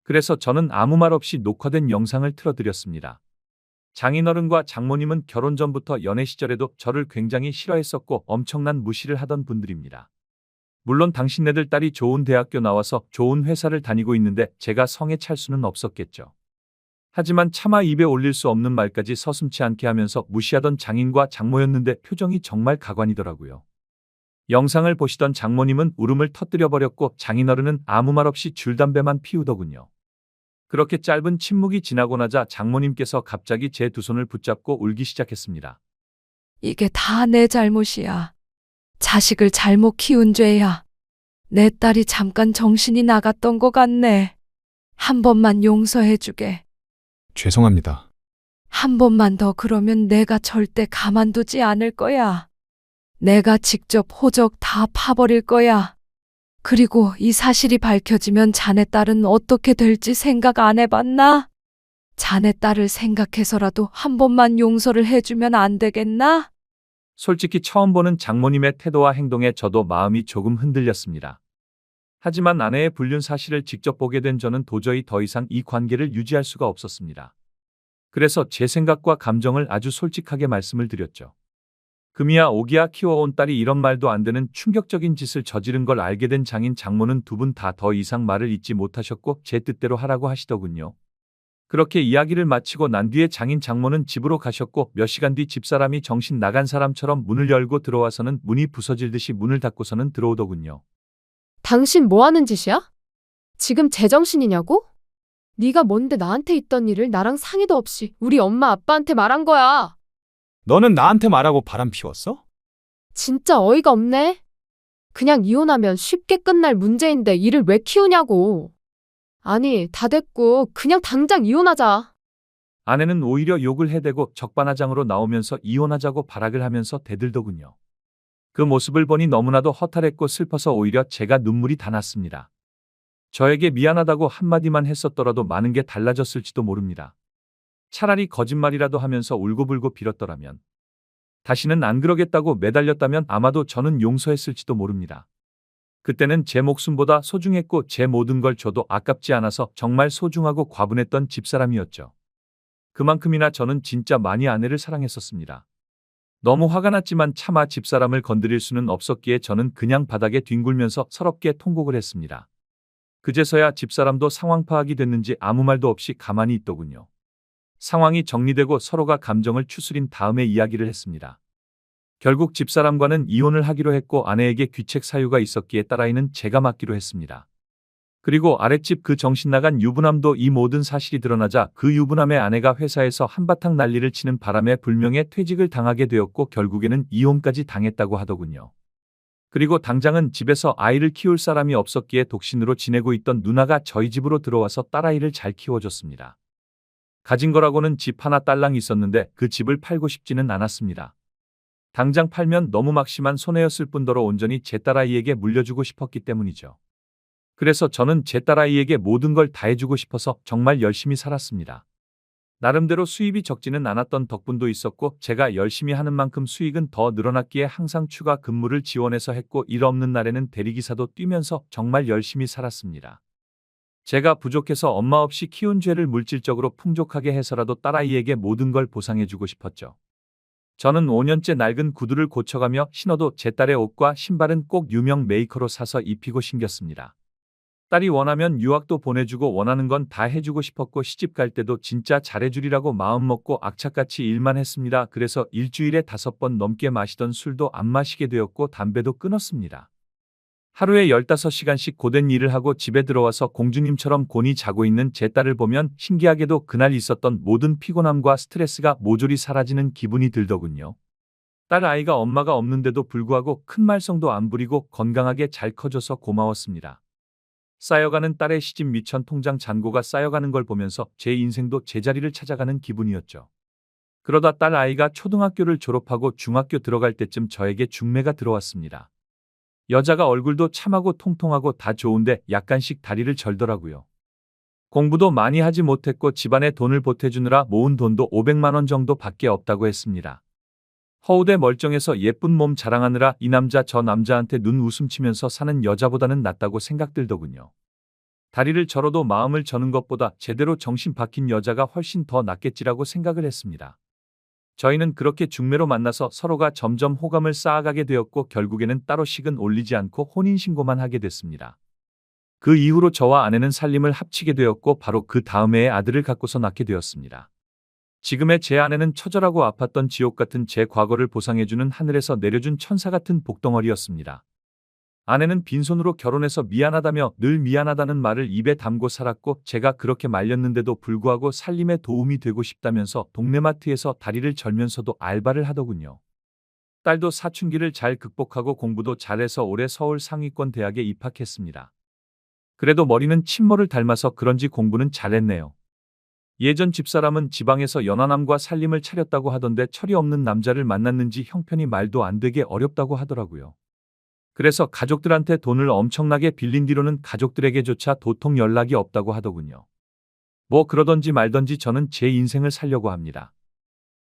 그래서 저는 아무 말 없이 녹화된 영상을 틀어드렸습니다. 장인어른과 장모님은 결혼 전부터 연애 시절에도 저를 굉장히 싫어했었고 엄청난 무시를 하던 분들입니다. 물론 당신네들 딸이 좋은 대학교 나와서 좋은 회사를 다니고 있는데 제가 성에 찰 수는 없었겠죠. 하지만 차마 입에 올릴 수 없는 말까지 서슴지 않게 하면서 무시하던 장인과 장모였는데 표정이 정말 가관이더라고요. 영상을 보시던 장모님은 울음을 터뜨려버렸고 장인어른은 아무 말 없이 줄담배만 피우더군요. 그렇게 짧은 침묵이 지나고 나자 장모님께서 갑자기 제 두 손을 붙잡고 울기 시작했습니다. 이게 다 내 잘못이야. 자식을 잘못 키운 죄야. 내 딸이 잠깐 정신이 나갔던 것 같네. 한 번만 용서해주게. 죄송합니다. 한 번만 더 그러면 내가 절대 가만두지 않을 거야. 내가 직접 호적 다 파버릴 거야. 그리고 이 사실이 밝혀지면 자네 딸은 어떻게 될지 생각 안 해봤나? 자네 딸을 생각해서라도 한 번만 용서를 해주면 안 되겠나? 솔직히 처음 보는 장모님의 태도와 행동에 저도 마음이 조금 흔들렸습니다. 하지만 아내의 불륜 사실을 직접 보게 된 저는 도저히 더 이상 이 관계를 유지할 수가 없었습니다. 그래서 제 생각과 감정을 아주 솔직하게 말씀을 드렸죠. 금이야 오기야 키워온 딸이 이런 말도 안 되는 충격적인 짓을 저지른 걸 알게 된 장인 장모는 두 분 다 더 이상 말을 잇지 못하셨고 제 뜻대로 하라고 하시더군요. 그렇게 이야기를 마치고 난 뒤에 장인 장모는 집으로 가셨고 몇 시간 뒤 집사람이 정신 나간 사람처럼 문을 열고 들어와서는 문이 부서질 듯이 문을 닫고서는 들어오더군요. 당신 뭐 하는 짓이야? 지금 제정신이냐고? 네가 뭔데 나한테 있던 일을 나랑 상의도 없이 우리 엄마 아빠한테 말한 거야. 너는 나한테 말하고 바람 피웠어? 진짜 어이가 없네. 그냥 이혼하면 쉽게 끝날 문제인데 일을 왜 키우냐고. 아니, 다 됐고 그냥 당장 이혼하자. 아내는 오히려 욕을 해대고 적반하장으로 나오면서 이혼하자고 발악을 하면서 대들더군요. 그 모습을 보니 너무나도 허탈했고 슬퍼서 오히려 제가 눈물이 다 났습니다. 저에게 미안하다고 한마디만 했었더라도 많은 게 달라졌을지도 모릅니다. 차라리 거짓말이라도 하면서 울고불고 빌었더라면, 다시는 안 그러겠다고 매달렸다면 아마도 저는 용서했을지도 모릅니다. 그때는 제 목숨보다 소중했고 제 모든 걸 줘도 아깝지 않아서 정말 소중하고 과분했던 집사람이었죠. 그만큼이나 저는 진짜 많이 아내를 사랑했었습니다. 너무 화가 났지만 차마 집사람을 건드릴 수는 없었기에 저는 그냥 바닥에 뒹굴면서 서럽게 통곡을 했습니다. 그제서야 집사람도 상황 파악이 됐는지 아무 말도 없이 가만히 있더군요. 상황이 정리되고 서로가 감정을 추스린 다음에 이야기를 했습니다. 결국 집사람과는 이혼을 하기로 했고 아내에게 귀책 사유가 있었기에 딸아이는 제가 맡기로 했습니다. 그리고 아랫집 그 정신나간 유부남도 이 모든 사실이 드러나자 그 유부남의 아내가 회사에서 한바탕 난리를 치는 바람에 불명예 퇴직을 당하게 되었고 결국에는 이혼까지 당했다고 하더군요. 그리고 당장은 집에서 아이를 키울 사람이 없었기에 독신으로 지내고 있던 누나가 저희 집으로 들어와서 딸아이를 잘 키워줬습니다. 가진 거라고는 집 하나 딸랑 있었는데 그 집을 팔고 싶지는 않았습니다. 당장 팔면 너무 막심한 손해였을 뿐더러 온전히 제 딸아이에게 물려주고 싶었기 때문이죠. 그래서 저는 제 딸아이에게 모든 걸 다 해주고 싶어서 정말 열심히 살았습니다. 나름대로 수입이 적지는 않았던 덕분도 있었고 제가 열심히 하는 만큼 수익은 더 늘어났기에 항상 추가 근무를 지원해서 했고 일 없는 날에는 대리기사도 뛰면서 정말 열심히 살았습니다. 제가 부족해서 엄마 없이 키운 죄를 물질적으로 풍족하게 해서라도 딸아이에게 모든 걸 보상해주고 싶었죠. 저는 5년째 낡은 구두를 고쳐가며 신어도 제 딸의 옷과 신발은 꼭 유명 메이커로 사서 입히고 신겼습니다. 딸이 원하면 유학도 보내주고 원하는 건 다 해주고 싶었고 시집 갈 때도 진짜 잘해주리라고 마음먹고 악착같이 일만 했습니다. 그래서 일주일에 5번 넘게 마시던 술도 안 마시게 되었고 담배도 끊었습니다. 하루에 15시간씩 고된 일을 하고 집에 들어와서 공주님처럼 곤히 자고 있는 제 딸을 보면 신기하게도 그날 있었던 모든 피곤함과 스트레스가 모조리 사라지는 기분이 들더군요. 딸 아이가 엄마가 없는데도 불구하고 큰 말썽도 안 부리고 건강하게 잘 커져서 고마웠습니다. 쌓여가는 딸의 시집 미천 통장 잔고가 쌓여가는 걸 보면서 제 인생도 제자리를 찾아가는 기분이었죠. 그러다 딸 아이가 초등학교를 졸업하고 중학교 들어갈 때쯤 저에게 중매가 들어왔습니다. 여자가 얼굴도 참하고 통통하고 다 좋은데 약간씩 다리를 절더라고요. 공부도 많이 하지 못했고 집안에 돈을 보태주느라 모은 돈도 500만 원 정도 밖에 없다고 했습니다. 허우대 멀쩡해서 예쁜 몸 자랑하느라 이 남자 저 남자한테 눈 웃음치면서 사는 여자보다는 낫다고 생각들더군요. 다리를 절어도 마음을 저는 것보다 제대로 정신 박힌 여자가 훨씬 더 낫겠지라고 생각을 했습니다. 저희는 그렇게 중매로 만나서 서로가 점점 호감을 쌓아가게 되었고 결국에는 따로 식은 올리지 않고 혼인신고만 하게 됐습니다. 그 이후로 저와 아내는 살림을 합치게 되었고 바로 그 다음 해에 아들을 갖고서 낳게 되었습니다. 지금의 제 아내는 처절하고 아팠던 지옥 같은 제 과거를 보상해주는 하늘에서 내려준 천사 같은 복덩어리였습니다. 아내는 빈손으로 결혼해서 미안하다며 늘 미안하다는 말을 입에 담고 살았고 제가 그렇게 말렸는데도 불구하고 살림에 도움이 되고 싶다면서 동네마트에서 다리를 절면서도 알바를 하더군요. 딸도 사춘기를 잘 극복하고 공부도 잘해서 올해 서울 상위권 대학에 입학했습니다. 그래도 머리는 친모를 닮아서 그런지 공부는 잘했네요. 예전 집사람은 지방에서 연하남과 살림을 차렸다고 하던데 철이 없는 남자를 만났는지 형편이 말도 안 되게 어렵다고 하더라고요. 그래서 가족들한테 돈을 엄청나게 빌린 뒤로는 가족들에게조차 도통 연락이 없다고 하더군요. 뭐 그러던지 말던지 저는 제 인생을 살려고 합니다.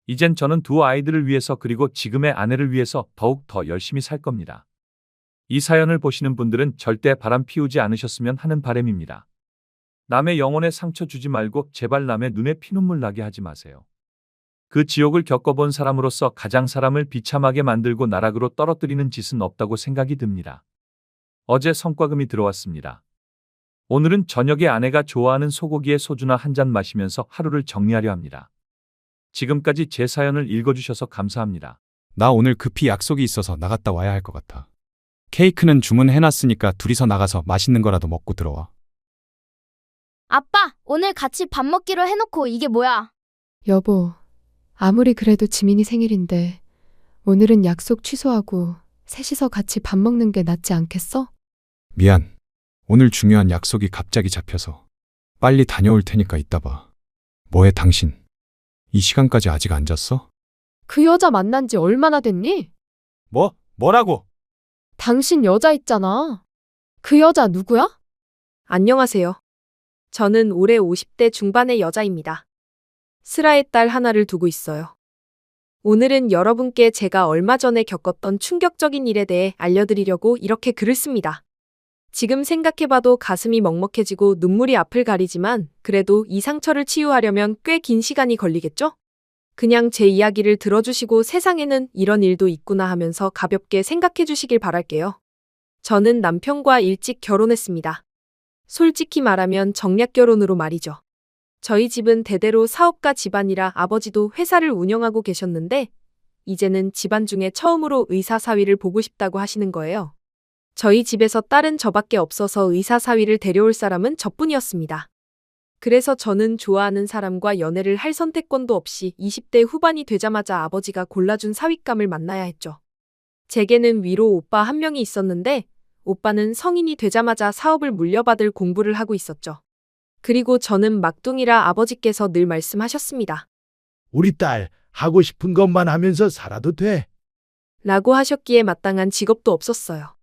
이젠 저는 두 아이들을 위해서 그리고 지금의 아내를 위해서 더욱 더 열심히 살 겁니다. 이 사연을 보시는 분들은 절대 바람 피우지 않으셨으면 하는 바람입니다. 남의 영혼에 상처 주지 말고 제발 남의 눈에 피눈물 나게 하지 마세요. 그 지옥을 겪어본 사람으로서 가장 사람을 비참하게 만들고 나락으로 떨어뜨리는 짓은 없다고 생각이 듭니다. 어제 성과금이 들어왔습니다. 오늘은 저녁에 아내가 좋아하는 소고기에 소주나 한 잔 마시면서 하루를 정리하려 합니다. 지금까지 제 사연을 읽어주셔서 감사합니다. 나 오늘 급히 약속이 있어서 나갔다 와야 할 것 같아. 케이크는 주문해놨으니까 둘이서 나가서 맛있는 거라도 먹고 들어와. 아빠, 오늘 같이 밥 먹기로 해놓고 이게 뭐야? 여보, 아무리 그래도 지민이 생일인데 오늘은 약속 취소하고 셋이서 같이 밥 먹는 게 낫지 않겠어? 미안. 오늘 중요한 약속이 갑자기 잡혀서. 빨리 다녀올 테니까 이따 봐. 뭐해 당신? 이 시간까지 아직 안 잤어? 그 여자 만난 지 얼마나 됐니? 뭐라고? 당신 여자 있잖아. 그 여자 누구야? 안녕하세요. 저는 올해 50대 중반의 여자입니다. 슬아의 딸 하나를 두고 있어요. 오늘은 여러분께 제가 얼마 전에 겪었던 충격적인 일에 대해 알려드리려고 이렇게 글을 씁니다. 지금 생각해봐도 가슴이 먹먹해지고 눈물이 앞을 가리지만 그래도 이 상처를 치유하려면 꽤 긴 시간이 걸리겠죠? 그냥 제 이야기를 들어주시고 세상에는 이런 일도 있구나 하면서 가볍게 생각해 주시길 바랄게요. 저는 남편과 일찍 결혼했습니다. 솔직히 말하면 정략 결혼으로 말이죠. 저희 집은 대대로 사업가 집안이라 아버지도 회사를 운영하고 계셨는데 이제는 집안 중에 처음으로 의사 사위를 보고 싶다고 하시는 거예요. 저희 집에서 딸은 저밖에 없어서 의사 사위를 데려올 사람은 저뿐이었습니다. 그래서 저는 좋아하는 사람과 연애를 할 선택권도 없이 20대 후반이 되자마자 아버지가 골라준 사윗감을 만나야 했죠. 제게는 위로 오빠 한 명이 있었는데 오빠는 성인이 되자마자 사업을 물려받을 공부를 하고 있었죠. 그리고 저는 막둥이라 아버지께서 늘 말씀하셨습니다. 우리 딸 하고 싶은 것만 하면서 살아도 돼. 라고 하셨기에 마땅한 직업도 없었어요.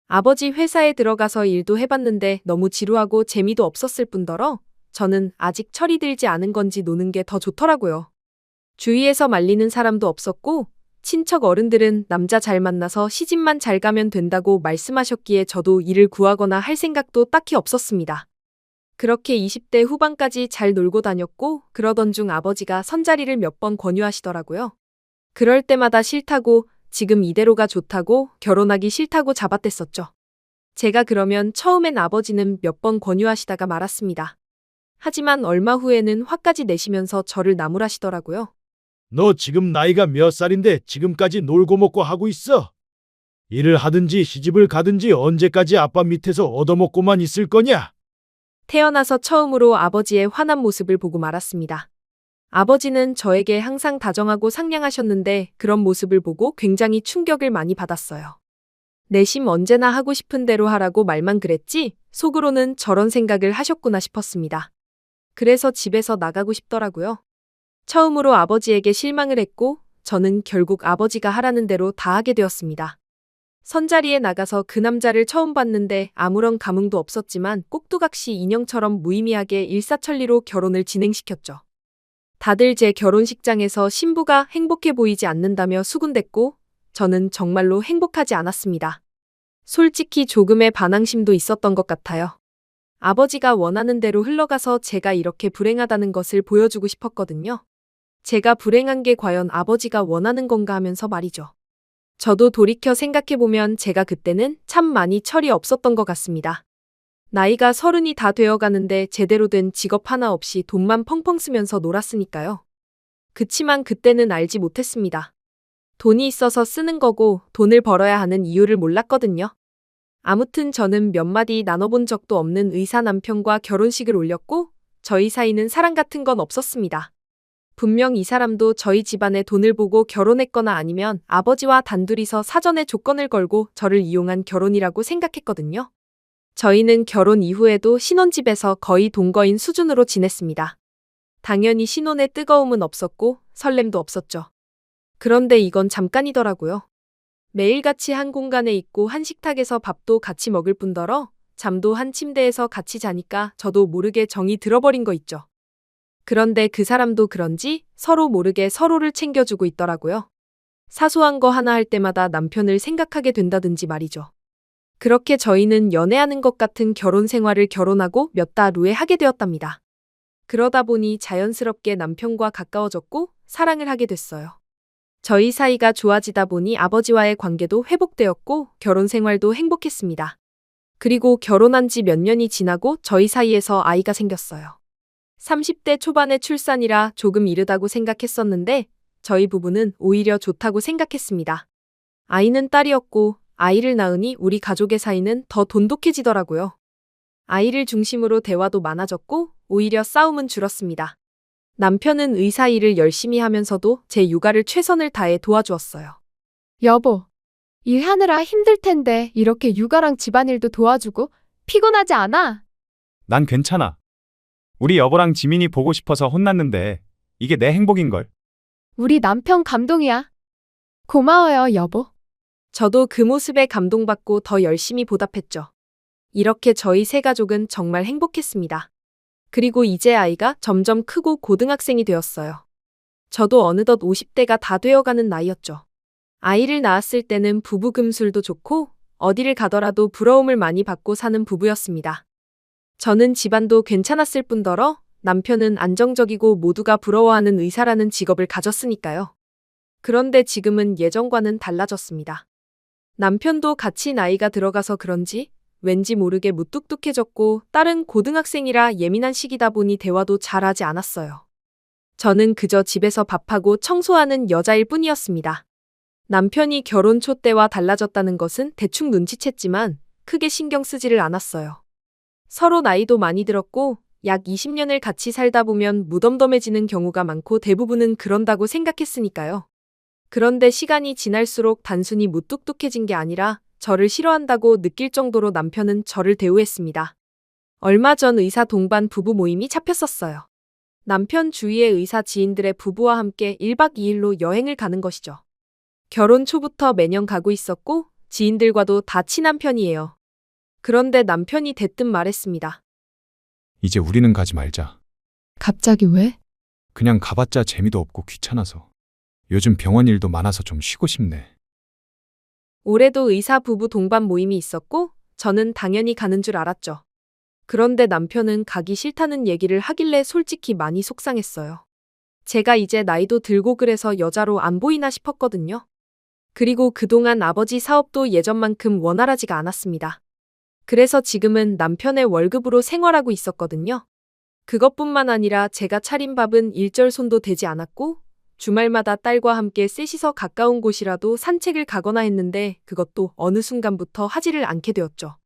아버지 회사에 들어가서 일도 해봤는데 너무 지루하고 재미도 없었을 뿐더러 저는 아직 철이 들지 않은 건지 노는 게 더 좋더라고요. 주위에서 말리는 사람도 없었고 친척 어른들은 남자 잘 만나서 시집만 잘 가면 된다고 말씀하셨기에 저도 일을 구하거나 할 생각도 딱히 없었습니다. 그렇게 20대 후반까지 잘 놀고 다녔고 그러던 중 아버지가 선자리를 몇 번 권유하시더라고요. 그럴 때마다 싫다고 지금 이대로가 좋다고 결혼하기 싫다고 잡아댔었죠. 제가 그러면 처음엔 아버지는 몇 번 권유하시다가 말았습니다. 하지만 얼마 후에는 화까지 내시면서 저를 나무라시더라고요. 너 지금 나이가 몇 살인데 지금까지 놀고 먹고 하고 있어? 일을 하든지 시집을 가든지 언제까지 아빠 밑에서 얻어먹고만 있을 거냐? 태어나서 처음으로 아버지의 화난 모습을 보고 말았습니다. 아버지는 저에게 항상 다정하고 상냥하셨는데 그런 모습을 보고 굉장히 충격을 많이 받았어요. 내심 언제나 하고 싶은 대로 하라고 말만 그랬지 속으로는 저런 생각을 하셨구나 싶었습니다. 그래서 집에서 나가고 싶더라고요. 처음으로 아버지에게 실망을 했고 저는 결국 아버지가 하라는 대로 다 하게 되었습니다. 선자리에 나가서 그 남자를 처음 봤는데 아무런 감흥도 없었지만 꼭두각시 인형처럼 무의미하게 일사천리로 결혼을 진행시켰죠. 다들 제 결혼식장에서 신부가 행복해 보이지 않는다며 수군댔고 저는 정말로 행복하지 않았습니다. 솔직히 조금의 반항심도 있었던 것 같아요. 아버지가 원하는 대로 흘러가서 제가 이렇게 불행하다는 것을 보여주고 싶었거든요. 제가 불행한 게 과연 아버지가 원하는 건가 하면서 말이죠. 저도 돌이켜 생각해보면 제가 그때는 참 많이 철이 없었던 것 같습니다. 나이가 30이 다 되어가는데 제대로 된 직업 하나 없이 돈만 펑펑 쓰면서 놀았으니까요. 그치만 그때는 알지 못했습니다. 돈이 있어서 쓰는 거고 돈을 벌어야 하는 이유를 몰랐거든요. 아무튼 저는 몇 마디 나눠본 적도 없는 의사 남편과 결혼식을 올렸고 저희 사이는 사랑 같은 건 없었습니다. 분명 이 사람도 저희 집안의 돈을 보고 결혼했거나 아니면 아버지와 단둘이서 사전에 조건을 걸고 저를 이용한 결혼이라고 생각했거든요. 저희는 결혼 이후에도 신혼집에서 거의 동거인 수준으로 지냈습니다. 당연히 신혼의 뜨거움은 없었고 설렘도 없었죠. 그런데 이건 잠깐이더라고요. 매일같이 한 공간에 있고 한 식탁에서 밥도 같이 먹을 뿐더러 잠도 한 침대에서 같이 자니까 저도 모르게 정이 들어버린 거 있죠. 그런데 그 사람도 그런지 서로 모르게 서로를 챙겨주고 있더라고요. 사소한 거 하나 할 때마다 남편을 생각하게 된다든지 말이죠. 그렇게 저희는 연애하는 것 같은 결혼 생활을 결혼하고 몇 달 후에 하게 되었답니다. 그러다 보니 자연스럽게 남편과 가까워졌고 사랑을 하게 됐어요. 저희 사이가 좋아지다 보니 아버지와의 관계도 회복되었고 결혼 생활도 행복했습니다. 그리고 결혼한 지 몇 년이 지나고 저희 사이에서 아이가 생겼어요. 30대 초반의 출산이라 조금 이르다고 생각했었는데 저희 부부는 오히려 좋다고 생각했습니다. 아이는 딸이었고 아이를 낳으니 우리 가족의 사이는 더 돈독해지더라고요. 아이를 중심으로 대화도 많아졌고 오히려 싸움은 줄었습니다. 남편은 의사 일을 열심히 하면서도 제 육아를 최선을 다해 도와주었어요. 여보, 일하느라 힘들 텐데 이렇게 육아랑 집안일도 도와주고 피곤하지 않아? 난 괜찮아. 우리 여보랑 지민이 보고 싶어서 혼났는데 이게 내 행복인걸. 우리 남편 감동이야. 고마워요, 여보. 저도 그 모습에 감동받고 더 열심히 보답했죠. 이렇게 저희 세 가족은 정말 행복했습니다. 그리고 이제 아이가 점점 크고 고등학생이 되었어요. 저도 어느덧 50대가 다 되어가는 나이였죠. 아이를 낳았을 때는 부부 금술도 좋고 어디를 가더라도 부러움을 많이 받고 사는 부부였습니다. 저는 집안도 괜찮았을 뿐더러 남편은 안정적이고 모두가 부러워하는 의사라는 직업을 가졌으니까요. 그런데 지금은 예전과는 달라졌습니다. 남편도 같이 나이가 들어가서 그런지 왠지 모르게 무뚝뚝해졌고 딸은 고등학생이라 예민한 시기다 보니 대화도 잘하지 않았어요. 저는 그저 집에서 밥하고 청소하는 여자일 뿐이었습니다. 남편이 결혼 초 때와 달라졌다는 것은 대충 눈치챘지만 크게 신경 쓰지를 않았어요. 서로 나이도 많이 들었고 약 20년을 같이 살다 보면 무덤덤해지는 경우가 많고 대부분은 그런다고 생각했으니까요. 그런데 시간이 지날수록 단순히 무뚝뚝해진 게 아니라 저를 싫어한다고 느낄 정도로 남편은 저를 대우했습니다. 얼마 전 의사 동반 부부 모임이 잡혔었어요. 남편 주위의 의사 지인들의 부부와 함께 1박 2일로 여행을 가는 것이죠. 결혼 초부터 매년 가고 있었고 지인들과도 다 친한 편이에요. 그런데 남편이 대뜸 말했습니다. 이제 우리는 가지 말자. 갑자기 왜? 그냥 가봤자 재미도 없고 귀찮아서. 요즘 병원 일도 많아서 좀 쉬고 싶네. 올해도 의사 부부 동반 모임이 있었고 저는 당연히 가는 줄 알았죠. 그런데 남편은 가기 싫다는 얘기를 하길래 솔직히 많이 속상했어요. 제가 이제 나이도 들고 그래서 여자로 안 보이나 싶었거든요. 그리고 그동안 아버지 사업도 예전만큼 원활하지가 않았습니다. 그래서 지금은 남편의 월급으로 생활하고 있었거든요. 그것뿐만 아니라 제가 차린 밥은 일절 손도 대지 않았고 주말마다 딸과 함께 셋이서 가까운 곳이라도 산책을 가거나 했는데 그것도 어느 순간부터 하지를 않게 되었죠.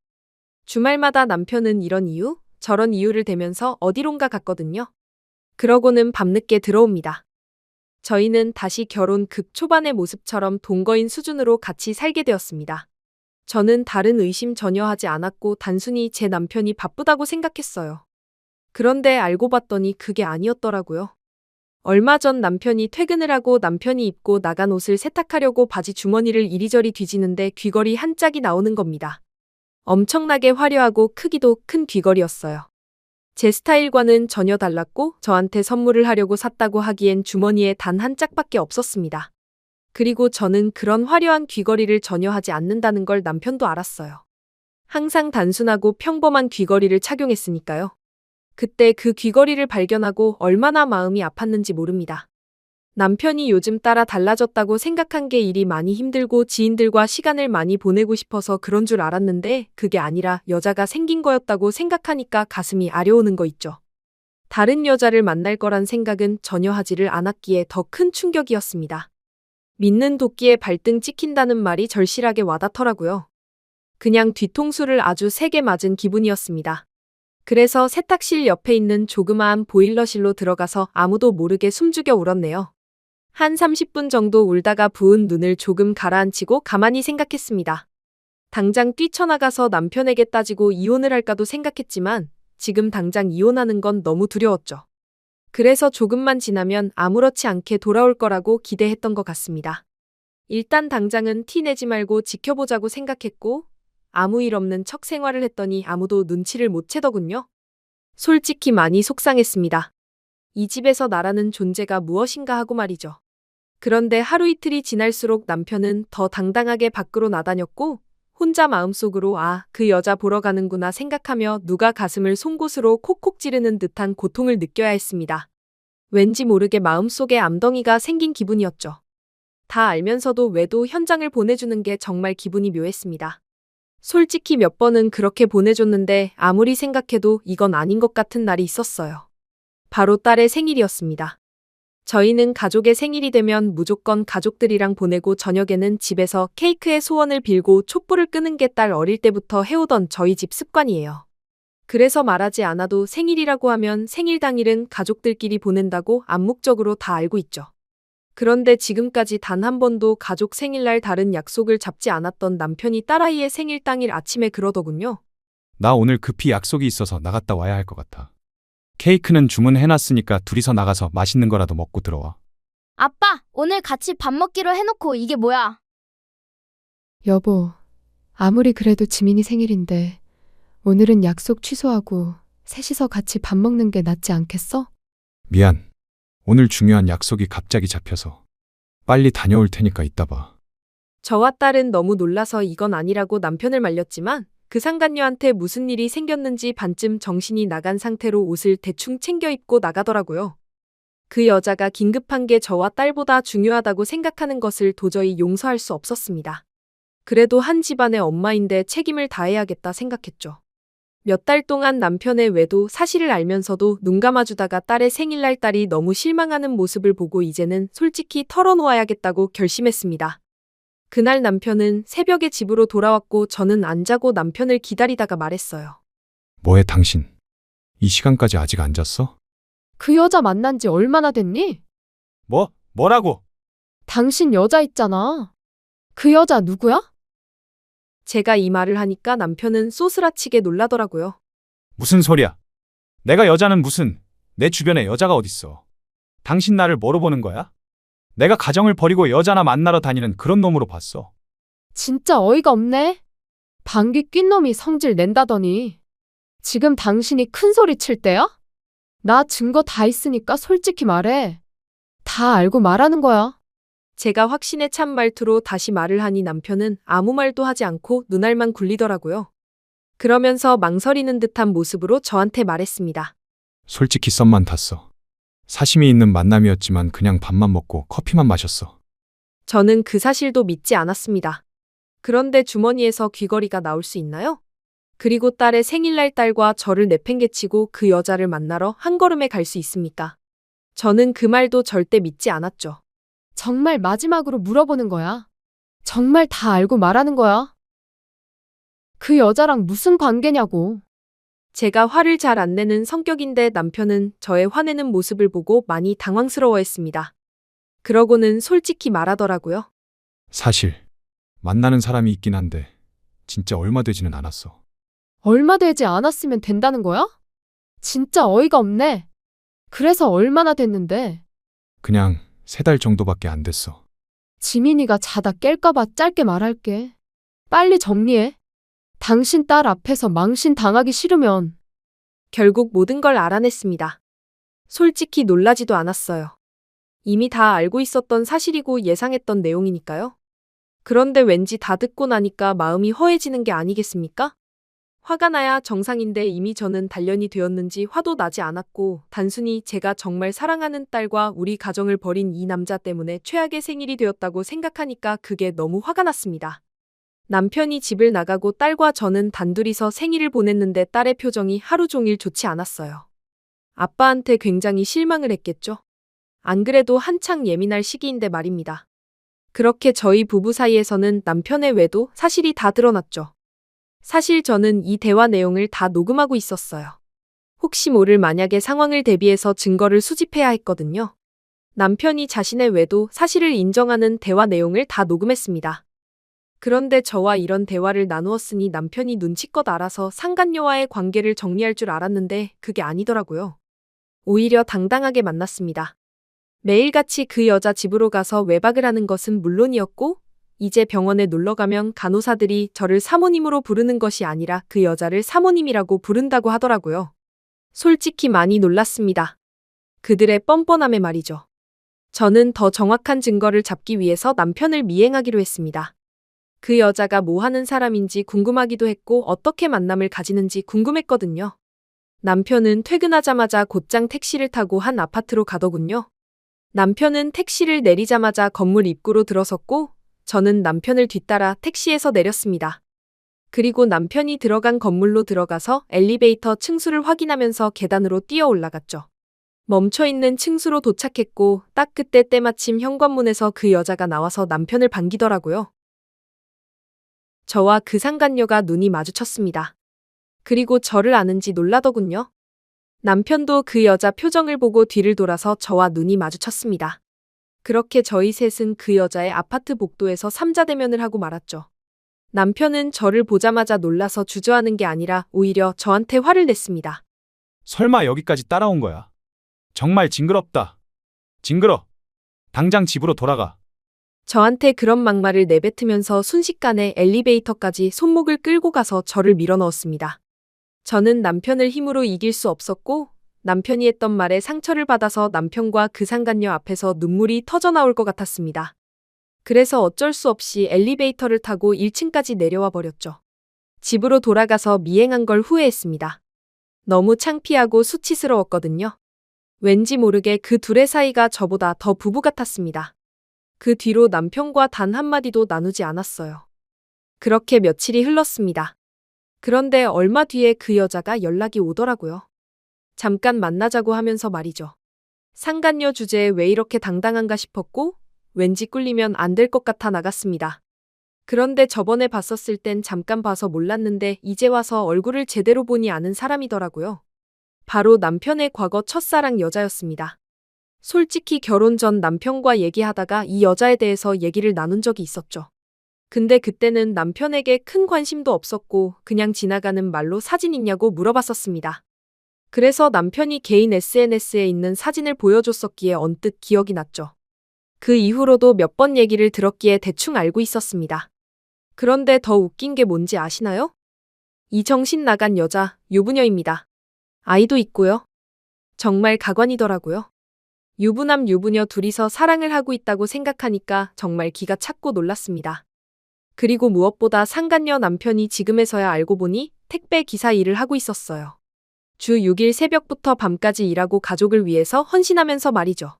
주말마다 남편은 이런 이유, 저런 이유를 대면서 어디론가 갔거든요. 그러고는 밤늦게 들어옵니다. 저희는 다시 결혼 극초반의 모습처럼 동거인 수준으로 같이 살게 되었습니다. 저는 다른 의심 전혀 하지 않았고 단순히 제 남편이 바쁘다고 생각했어요. 그런데 알고 봤더니 그게 아니었더라고요. 얼마 전 남편이 퇴근을 하고 남편이 입고 나간 옷을 세탁하려고 바지 주머니를 이리저리 뒤지는데 귀걸이 한 짝이 나오는 겁니다. 엄청나게 화려하고 크기도 큰 귀걸이였어요. 제 스타일과는 전혀 달랐고 저한테 선물을 하려고 샀다고 하기엔 주머니에 단 한 짝밖에 없었습니다. 그리고 저는 그런 화려한 귀걸이를 전혀 하지 않는다는 걸 남편도 알았어요. 항상 단순하고 평범한 귀걸이를 착용했으니까요. 그때 그 귀걸이를 발견하고 얼마나 마음이 아팠는지 모릅니다. 남편이 요즘 따라 달라졌다고 생각한 게 일이 많이 힘들고 지인들과 시간을 많이 보내고 싶어서 그런 줄 알았는데 그게 아니라 여자가 생긴 거였다고 생각하니까 가슴이 아려오는 거 있죠. 다른 여자를 만날 거란 생각은 전혀 하지를 않았기에 더 큰 충격이었습니다. 믿는 도끼에 발등 찍힌다는 말이 절실하게 와닿더라고요. 그냥 뒤통수를 아주 세게 맞은 기분이었습니다. 그래서 세탁실 옆에 있는 조그마한 보일러실로 들어가서 아무도 모르게 숨죽여 울었네요. 한 30분 정도 울다가 부은 눈을 조금 가라앉히고 가만히 생각했습니다. 당장 뛰쳐나가서 남편에게 따지고 이혼을 할까도 생각했지만 지금 당장 이혼하는 건 너무 두려웠죠. 그래서 조금만 지나면 아무렇지 않게 돌아올 거라고 기대했던 것 같습니다. 일단 당장은 티 내지 말고 지켜보자고 생각했고 아무 일 없는 척 생활을 했더니 아무도 눈치를 못 채더군요. 솔직히 많이 속상했습니다. 이 집에서 나라는 존재가 무엇인가 하고 말이죠. 그런데 하루 이틀이 지날수록 남편은 더 당당하게 밖으로 나다녔고 혼자 마음속으로 그 여자 보러 가는구나 생각하며 누가 가슴을 송곳으로 콕콕 찌르는 듯한 고통을 느껴야 했습니다. 왠지 모르게 마음속에 암덩이가 생긴 기분이었죠. 다 알면서도 외도 현장을 보내주는 게 정말 기분이 묘했습니다. 솔직히 몇 번은 그렇게 보내줬는데 아무리 생각해도 이건 아닌 것 같은 날이 있었어요. 바로 딸의 생일이었습니다. 저희는 가족의 생일이 되면 무조건 가족들이랑 보내고 저녁에는 집에서 케이크의 소원을 빌고 촛불을 끄는 게 딸 어릴 때부터 해오던 저희 집 습관이에요. 그래서 말하지 않아도 생일이라고 하면 생일 당일은 가족들끼리 보낸다고 암묵적으로 다 알고 있죠. 그런데 지금까지 단 한 번도 가족 생일날 다른 약속을 잡지 않았던 남편이 딸아이의 생일 당일 아침에 그러더군요. 나 오늘 급히 약속이 있어서 나갔다 와야 할 것 같아. 케이크는 주문해놨으니까 둘이서 나가서 맛있는 거라도 먹고 들어와. 아빠, 오늘 같이 밥 먹기로 해놓고 이게 뭐야? 여보, 아무리 그래도 지민이 생일인데 오늘은 약속 취소하고 셋이서 같이 밥 먹는 게 낫지 않겠어? 미안. 오늘 중요한 약속이 갑자기 잡혀서. 빨리 다녀올 테니까 이따 봐. 저와 딸은 너무 놀라서 이건 아니라고 남편을 말렸지만 그 상간녀한테 무슨 일이 생겼는지 반쯤 정신이 나간 상태로 옷을 대충 챙겨 입고 나가더라고요. 그 여자가 긴급한 게 저와 딸보다 중요하다고 생각하는 것을 도저히 용서할 수 없었습니다. 그래도 한 집안의 엄마인데 책임을 다해야겠다 생각했죠. 몇 달 동안 남편의 외도 사실을 알면서도 눈 감아주다가 딸의 생일날 딸이 너무 실망하는 모습을 보고 이제는 솔직히 털어놓아야겠다고 결심했습니다. 그날 남편은 새벽에 집으로 돌아왔고 저는 안 자고 남편을 기다리다가 말했어요. 뭐해 당신? 이 시간까지 아직 안 잤어? 그 여자 만난 지 얼마나 됐니? 뭐라고? 당신 여자 있잖아. 그 여자 누구야? 제가 이 말을 하니까 남편은 쏘스라치게 놀라더라고요. 무슨 소리야? 내가 여자는 무슨, 내 주변에 여자가 어딨어. 당신 나를 뭐로 보는 거야? 내가 가정을 버리고 여자나 만나러 다니는 그런 놈으로 봤어. 진짜 어이가 없네. 방귀 낀 놈이 성질 낸다더니. 지금 당신이 큰 소리 칠 때야? 나 증거 다 있으니까 솔직히 말해. 다 알고 말하는 거야. 제가 확신에 찬 말투로 다시 말을 하니 남편은 아무 말도 하지 않고 눈알만 굴리더라고요. 그러면서 망설이는 듯한 모습으로 저한테 말했습니다. 솔직히 썸만 탔어. 사심이 있는 만남이었지만 그냥 밥만 먹고 커피만 마셨어. 저는 그 사실도 믿지 않았습니다. 그런데 주머니에서 귀걸이가 나올 수 있나요? 그리고 딸의 생일날 딸과 저를 내팽개치고 그 여자를 만나러 한 걸음에 갈 수 있습니까? 저는 그 말도 절대 믿지 않았죠. 정말 마지막으로 물어보는 거야. 정말 다 알고 말하는 거야. 그 여자랑 무슨 관계냐고. 제가 화를 잘 안 내는 성격인데 남편은 저의 화내는 모습을 보고 많이 당황스러워했습니다. 그러고는 솔직히 말하더라고요. 사실 만나는 사람이 있긴 한데 진짜 얼마 되지는 않았어. 얼마 되지 않았으면 된다는 거야? 진짜 어이가 없네. 그래서 얼마나 됐는데. 그냥 3달 정도밖에 안 됐어. 지민이가 자다 깰까봐 짧게 말할게. 빨리 정리해. 당신 딸 앞에서 망신 당하기 싫으면. 결국 모든 걸 알아냈습니다. 솔직히 놀라지도 않았어요. 이미 다 알고 있었던 사실이고 예상했던 내용이니까요. 그런데 왠지 다 듣고 나니까 마음이 허해지는 게 아니겠습니까? 화가 나야 정상인데 이미 저는 단련이 되었는지 화도 나지 않았고 단순히 제가 정말 사랑하는 딸과 우리 가정을 버린 이 남자 때문에 최악의 생일이 되었다고 생각하니까 그게 너무 화가 났습니다. 남편이 집을 나가고 딸과 저는 단둘이서 생일을 보냈는데 딸의 표정이 하루 종일 좋지 않았어요. 아빠한테 굉장히 실망을 했겠죠. 안 그래도 한창 예민할 시기인데 말입니다. 그렇게 저희 부부 사이에서는 남편의 외도 사실이 다 드러났죠. 사실 저는 이 대화 내용을 다 녹음하고 있었어요. 혹시 모를 만약의 상황을 대비해서 증거를 수집해야 했거든요. 남편이 자신의 외도 사실을 인정하는 대화 내용을 다 녹음했습니다. 그런데 저와 이런 대화를 나누었으니 남편이 눈치껏 알아서 상간녀와의 관계를 정리할 줄 알았는데 그게 아니더라고요. 오히려 당당하게 만났습니다. 매일같이 그 여자 집으로 가서 외박을 하는 것은 물론이었고, 이제 병원에 놀러 가면 간호사들이 저를 사모님으로 부르는 것이 아니라 그 여자를 사모님이라고 부른다고 하더라고요. 솔직히 많이 놀랐습니다. 그들의 뻔뻔함에 말이죠. 저는 더 정확한 증거를 잡기 위해서 남편을 미행하기로 했습니다. 그 여자가 뭐 하는 사람인지 궁금하기도 했고 어떻게 만남을 가지는지 궁금했거든요. 남편은 퇴근하자마자 곧장 택시를 타고 한 아파트로 가더군요. 남편은 택시를 내리자마자 건물 입구로 들어섰고 저는 남편을 뒤따라 택시에서 내렸습니다. 그리고 남편이 들어간 건물로 들어가서 엘리베이터 층수를 확인하면서 계단으로 뛰어 올라갔죠. 멈춰있는 층수로 도착했고 딱 그때 때마침 현관문에서 그 여자가 나와서 남편을 반기더라고요. 저와 그 상간녀가 눈이 마주쳤습니다. 그리고 저를 아는지 놀라더군요. 남편도 그 여자 표정을 보고 뒤를 돌아서 저와 눈이 마주쳤습니다. 그렇게 저희 셋은 그 여자의 아파트 복도에서 삼자대면을 하고 말았죠. 남편은 저를 보자마자 놀라서 주저하는 게 아니라 오히려 저한테 화를 냈습니다. 설마 여기까지 따라온 거야? 정말 징그럽다. 징그러. 당장 집으로 돌아가. 저한테 그런 막말을 내뱉으면서 순식간에 엘리베이터까지 손목을 끌고 가서 저를 밀어넣었습니다. 저는 남편을 힘으로 이길 수 없었고 남편이 했던 말에 상처를 받아서 남편과 그 상간녀 앞에서 눈물이 터져나올 것 같았습니다. 그래서 어쩔 수 없이 엘리베이터를 타고 1층까지 내려와 버렸죠. 집으로 돌아가서 미행한 걸 후회했습니다. 너무 창피하고 수치스러웠거든요. 왠지 모르게 그 둘의 사이가 저보다 더 부부 같았습니다. 그 뒤로 남편과 단 한마디도 나누지 않았어요. 그렇게 며칠이 흘렀습니다. 그런데 얼마 뒤에 그 여자가 연락이 오더라고요. 잠깐 만나자고 하면서 말이죠. 상간녀 주제에 왜 이렇게 당당한가 싶었고 왠지 꿀리면 안 될 것 같아 나갔습니다. 그런데 저번에 봤었을 땐 잠깐 봐서 몰랐는데 이제 와서 얼굴을 제대로 보니 아는 사람이더라고요. 바로 남편의 과거 첫사랑 여자였습니다. 솔직히 결혼 전 남편과 얘기하다가 이 여자에 대해서 얘기를 나눈 적이 있었죠. 근데 그때는 남편에게 큰 관심도 없었고 그냥 지나가는 말로 사진 있냐고 물어봤었습니다. 그래서 남편이 개인 SNS에 있는 사진을 보여줬었기에 언뜻 기억이 났죠. 그 이후로도 몇 번 얘기를 들었기에 대충 알고 있었습니다. 그런데 더 웃긴 게 뭔지 아시나요? 이 정신 나간 여자, 유부녀입니다. 아이도 있고요. 정말 가관이더라고요. 유부남 유부녀 둘이서 사랑을 하고 있다고 생각하니까 정말 기가 찼고 놀랐습니다. 그리고 무엇보다 상간녀 남편이 지금에서야 알고 보니 택배 기사 일을 하고 있었어요. 주 6일 새벽부터 밤까지 일하고 가족을 위해서 헌신하면서 말이죠.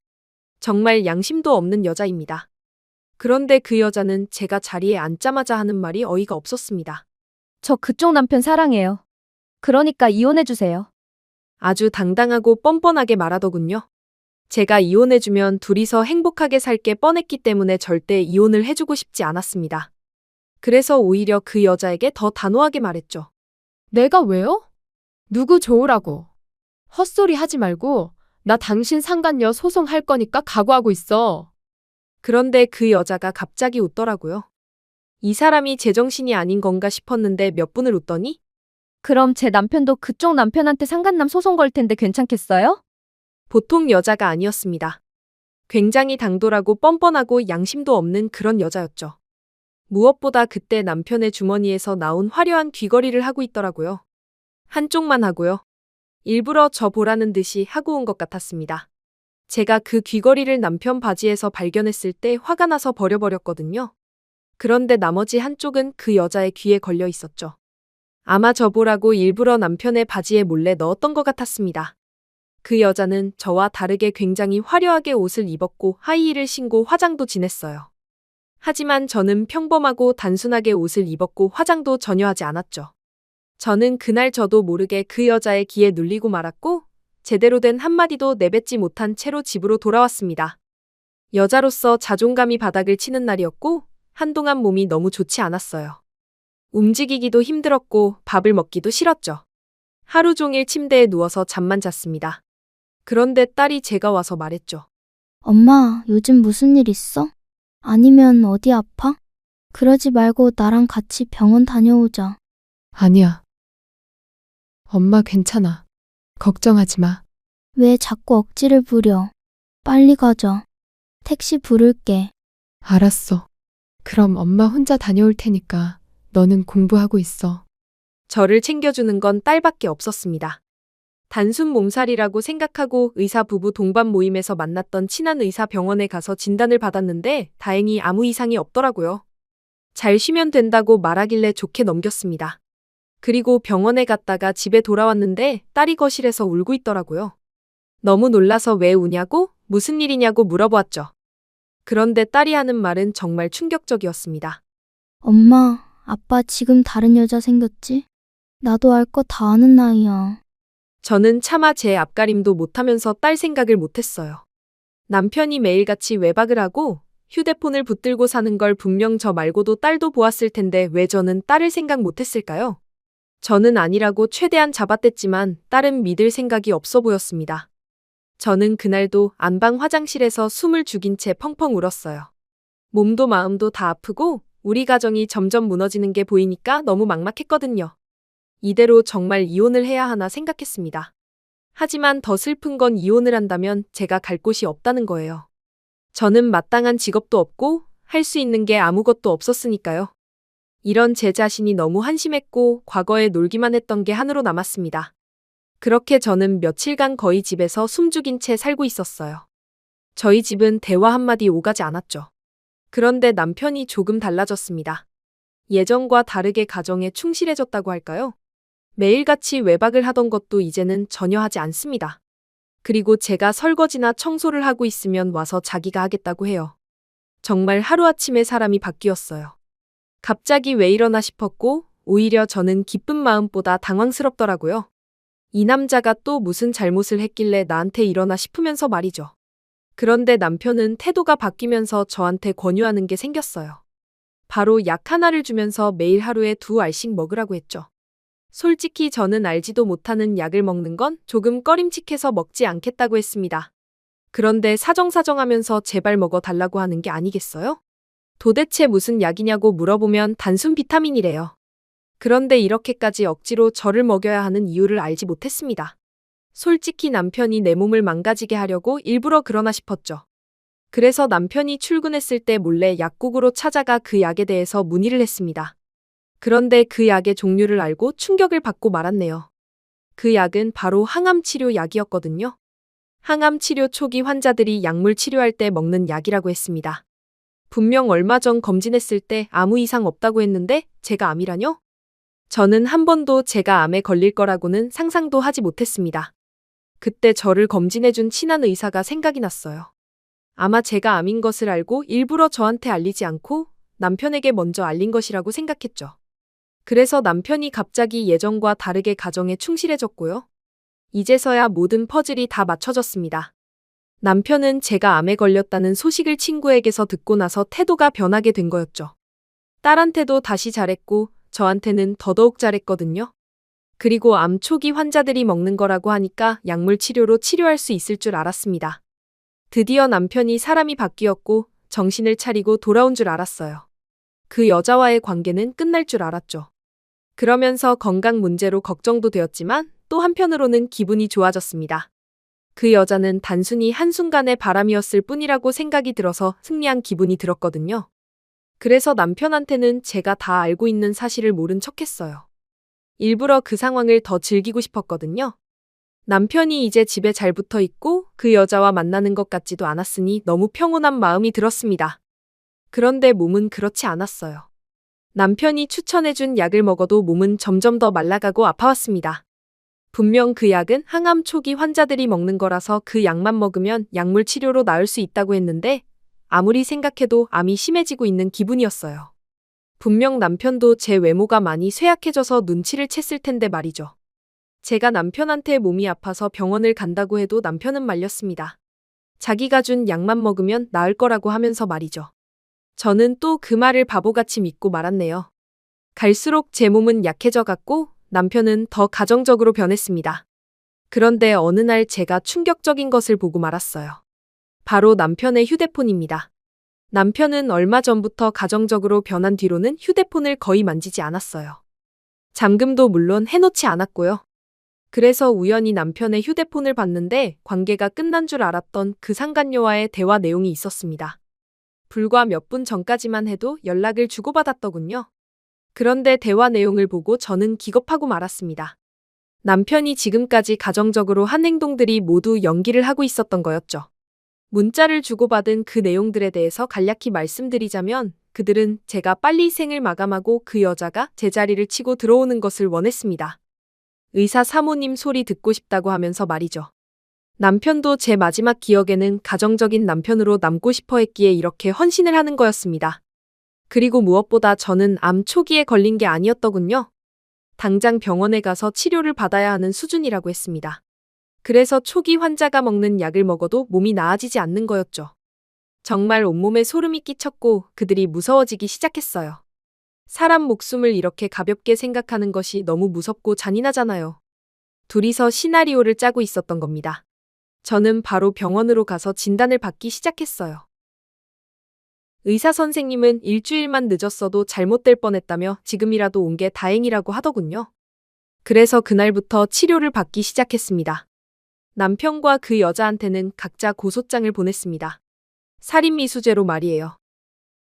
정말 양심도 없는 여자입니다. 그런데 그 여자는 제가 자리에 앉자마자 하는 말이 어이가 없었습니다. 저 그쪽 남편 사랑해요. 그러니까 이혼해주세요. 아주 당당하고 뻔뻔하게 말하더군요. 제가 이혼해주면 둘이서 행복하게 살 게 뻔했기 때문에 절대 이혼을 해주고 싶지 않았습니다. 그래서 오히려 그 여자에게 더 단호하게 말했죠. 내가 왜요? 누구 좋으라고. 헛소리 하지 말고 나 당신 상간녀 소송할 거니까 각오하고 있어. 그런데 그 여자가 갑자기 웃더라고요. 이 사람이 제정신이 아닌 건가 싶었는데 몇 분을 웃더니 그럼 제 남편도 그쪽 남편한테 상간남 소송 걸 텐데 괜찮겠어요? 보통 여자가 아니었습니다. 굉장히 당돌하고 뻔뻔하고 양심도 없는 그런 여자였죠. 무엇보다 그때 남편의 주머니에서 나온 화려한 귀걸이를 하고 있더라고요. 한쪽만 하고요. 일부러 저 보라는 듯이 하고 온 것 같았습니다. 제가 그 귀걸이를 남편 바지에서 발견했을 때 화가 나서 버려버렸거든요. 그런데 나머지 한쪽은 그 여자의 귀에 걸려 있었죠. 아마 저 보라고 일부러 남편의 바지에 몰래 넣었던 것 같았습니다. 그 여자는 저와 다르게 굉장히 화려하게 옷을 입었고 하이힐을 신고 화장도 진했어요. 하지만 저는 평범하고 단순하게 옷을 입었고 화장도 전혀 하지 않았죠. 저는 그날 저도 모르게 그 여자의 기에 눌리고 말았고 제대로 된 한마디도 내뱉지 못한 채로 집으로 돌아왔습니다. 여자로서 자존감이 바닥을 치는 날이었고 한동안 몸이 너무 좋지 않았어요. 움직이기도 힘들었고 밥을 먹기도 싫었죠. 하루 종일 침대에 누워서 잠만 잤습니다. 그런데 딸이 제가 와서 말했죠. 엄마, 요즘 무슨 일 있어? 아니면 어디 아파? 그러지 말고 나랑 같이 병원 다녀오자. 아니야. 엄마 괜찮아. 걱정하지 마. 왜 자꾸 억지를 부려? 빨리 가자. 택시 부를게. 알았어. 그럼 엄마 혼자 다녀올 테니까 너는 공부하고 있어. 저를 챙겨주는 건 딸밖에 없었습니다. 단순 몸살이라고 생각하고 의사 부부 동반 모임에서 만났던 친한 의사 병원에 가서 진단을 받았는데 다행히 아무 이상이 없더라고요. 잘 쉬면 된다고 말하길래 좋게 넘겼습니다. 그리고 병원에 갔다가 집에 돌아왔는데 딸이 거실에서 울고 있더라고요. 너무 놀라서 왜 우냐고, 무슨 일이냐고 물어보았죠. 그런데 딸이 하는 말은 정말 충격적이었습니다. 엄마, 아빠 지금 다른 여자 생겼지? 나도 알 거 다 아는 나이야. 저는 차마 제 앞가림도 못하면서 딸 생각을 못했어요. 남편이 매일같이 외박을 하고 휴대폰을 붙들고 사는 걸 분명 저 말고도 딸도 보았을 텐데 왜 저는 딸을 생각 못했을까요? 저는 아니라고 최대한 잡아댔지만 딸은 믿을 생각이 없어 보였습니다. 저는 그날도 안방 화장실에서 숨을 죽인 채 펑펑 울었어요. 몸도 마음도 다 아프고 우리 가정이 점점 무너지는 게 보이니까 너무 막막했거든요. 이대로 정말 이혼을 해야 하나 생각했습니다. 하지만 더 슬픈 건 이혼을 한다면 제가 갈 곳이 없다는 거예요. 저는 마땅한 직업도 없고 할 수 있는 게 아무것도 없었으니까요. 이런 제 자신이 너무 한심했고 과거에 놀기만 했던 게 한으로 남았습니다. 그렇게 저는 며칠간 거의 집에서 숨죽인 채 살고 있었어요. 저희 집은 대화 한마디 오가지 않았죠. 그런데 남편이 조금 달라졌습니다. 예전과 다르게 가정에 충실해졌다고 할까요? 매일같이 외박을 하던 것도 이제는 전혀 하지 않습니다. 그리고 제가 설거지나 청소를 하고 있으면 와서 자기가 하겠다고 해요. 정말 하루아침에 사람이 바뀌었어요. 갑자기 왜 이러나 싶었고 오히려 저는 기쁜 마음보다 당황스럽더라고요. 이 남자가 또 무슨 잘못을 했길래 나한테 이러나 싶으면서 말이죠. 그런데 남편은 태도가 바뀌면서 저한테 권유하는 게 생겼어요. 바로 약 하나를 주면서 매일 하루에 2알씩 먹으라고 했죠. 솔직히 저는 알지도 못하는 약을 먹는 건 조금 꺼림칙해서 먹지 않겠다고 했습니다. 그런데 사정사정하면서 제발 먹어달라고 하는 게 아니겠어요? 도대체 무슨 약이냐고 물어보면 단순 비타민이래요. 그런데 이렇게까지 억지로 저를 먹여야 하는 이유를 알지 못했습니다. 솔직히 남편이 내 몸을 망가지게 하려고 일부러 그러나 싶었죠. 그래서 남편이 출근했을 때 몰래 약국으로 찾아가 그 약에 대해서 문의를 했습니다. 그런데 그 약의 종류를 알고 충격을 받고 말았네요. 그 약은 바로 항암 치료 약이었거든요. 항암 치료 초기 환자들이 약물 치료할 때 먹는 약이라고 했습니다. 분명 얼마 전 검진했을 때 아무 이상 없다고 했는데 제가 암이라뇨? 저는 한 번도 제가 암에 걸릴 거라고는 상상도 하지 못했습니다. 그때 저를 검진해준 친한 의사가 생각이 났어요. 아마 제가 암인 것을 알고 일부러 저한테 알리지 않고 남편에게 먼저 알린 것이라고 생각했죠. 그래서 남편이 갑자기 예전과 다르게 가정에 충실해졌고요. 이제서야 모든 퍼즐이 다 맞춰졌습니다. 남편은 제가 암에 걸렸다는 소식을 친구에게서 듣고 나서 태도가 변하게 된 거였죠. 딸한테도 다시 잘했고 저한테는 더더욱 잘했거든요. 그리고 암 초기 환자들이 먹는 거라고 하니까 약물 치료로 치료할 수 있을 줄 알았습니다. 드디어 남편이 사람이 바뀌었고 정신을 차리고 돌아온 줄 알았어요. 그 여자와의 관계는 끝날 줄 알았죠. 그러면서 건강 문제로 걱정도 되었지만 또 한편으로는 기분이 좋아졌습니다. 그 여자는 단순히 한순간의 바람이었을 뿐이라고 생각이 들어서 승리한 기분이 들었거든요. 그래서 남편한테는 제가 다 알고 있는 사실을 모른 척했어요. 일부러 그 상황을 더 즐기고 싶었거든요. 남편이 이제 집에 잘 붙어 있고 그 여자와 만나는 것 같지도 않았으니 너무 평온한 마음이 들었습니다. 그런데 몸은 그렇지 않았어요. 남편이 추천해준 약을 먹어도 몸은 점점 더 말라가고 아파왔습니다. 분명 그 약은 항암 초기 환자들이 먹는 거라서 그 약만 먹으면 약물 치료로 나을 수 있다고 했는데 아무리 생각해도 암이 심해지고 있는 기분이었어요. 분명 남편도 제 외모가 많이 쇠약해져서 눈치를 챘을 텐데 말이죠. 제가 남편한테 몸이 아파서 병원을 간다고 해도 남편은 말렸습니다. 자기가 준 약만 먹으면 나을 거라고 하면서 말이죠. 저는 또 그 말을 바보같이 믿고 말았네요. 갈수록 제 몸은 약해져 갔고 남편은 더 가정적으로 변했습니다. 그런데 어느 날 제가 충격적인 것을 보고 말았어요. 바로 남편의 휴대폰입니다. 남편은 얼마 전부터 가정적으로 변한 뒤로는 휴대폰을 거의 만지지 않았어요. 잠금도 물론 해놓지 않았고요. 그래서 우연히 남편의 휴대폰을 봤는데 관계가 끝난 줄 알았던 그 상간녀와의 대화 내용이 있었습니다. 불과 몇 분 전까지만 해도 연락을 주고받았더군요. 그런데 대화 내용을 보고 저는 기겁하고 말았습니다. 남편이 지금까지 가정적으로 한 행동들이 모두 연기를 하고 있었던 거였죠. 문자를 주고받은 그 내용들에 대해서 간략히 말씀드리자면 그들은 제가 빨리 생을 마감하고 그 여자가 제 자리를 치고 들어오는 것을 원했습니다. 의사 사모님 소리 듣고 싶다고 하면서 말이죠. 남편도 제 마지막 기억에는 가정적인 남편으로 남고 싶어 했기에 이렇게 헌신을 하는 거였습니다. 그리고 무엇보다 저는 암 초기에 걸린 게 아니었더군요. 당장 병원에 가서 치료를 받아야 하는 수준이라고 했습니다. 그래서 초기 환자가 먹는 약을 먹어도 몸이 나아지지 않는 거였죠. 정말 온몸에 소름이 끼쳤고 그들이 무서워지기 시작했어요. 사람 목숨을 이렇게 가볍게 생각하는 것이 너무 무섭고 잔인하잖아요. 둘이서 시나리오를 짜고 있었던 겁니다. 저는 바로 병원으로 가서 진단을 받기 시작했어요. 의사 선생님은 일주일만 늦었어도 잘못될 뻔했다며 지금이라도 온 게 다행이라고 하더군요. 그래서 그날부터 치료를 받기 시작했습니다. 남편과 그 여자한테는 각자 고소장을 보냈습니다. 살인미수죄로 말이에요.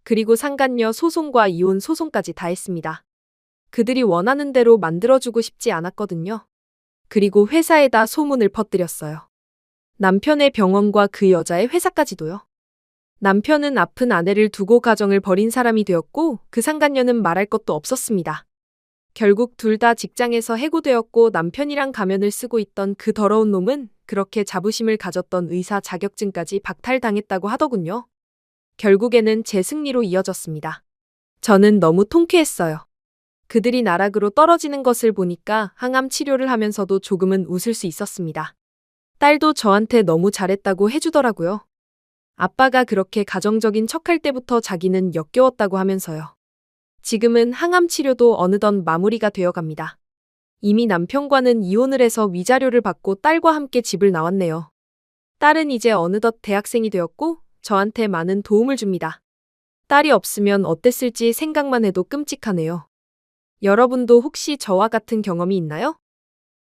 그리고 상간녀 소송과 이혼 소송까지 다 했습니다. 그들이 원하는 대로 만들어주고 싶지 않았거든요. 그리고 회사에다 소문을 퍼뜨렸어요. 남편의 병원과 그 여자의 회사까지도요. 남편은 아픈 아내를 두고 가정을 버린 사람이 되었고 그 상간녀는 말할 것도 없었습니다. 결국 둘 다 직장에서 해고되었고 남편이랑 가면을 쓰고 있던 그 더러운 놈은 그렇게 자부심을 가졌던 의사 자격증까지 박탈당했다고 하더군요. 결국에는 제 승리로 이어졌습니다. 저는 너무 통쾌했어요. 그들이 나락으로 떨어지는 것을 보니까 항암 치료를 하면서도 조금은 웃을 수 있었습니다. 딸도 저한테 너무 잘했다고 해주더라고요. 아빠가 그렇게 가정적인 척할 때부터 자기는 역겨웠다고 하면서요. 지금은 항암 치료도 어느덧 마무리가 되어갑니다. 이미 남편과는 이혼을 해서 위자료를 받고 딸과 함께 집을 나왔네요. 딸은 이제 어느덧 대학생이 되었고 저한테 많은 도움을 줍니다. 딸이 없으면 어땠을지 생각만 해도 끔찍하네요. 여러분도 혹시 저와 같은 경험이 있나요?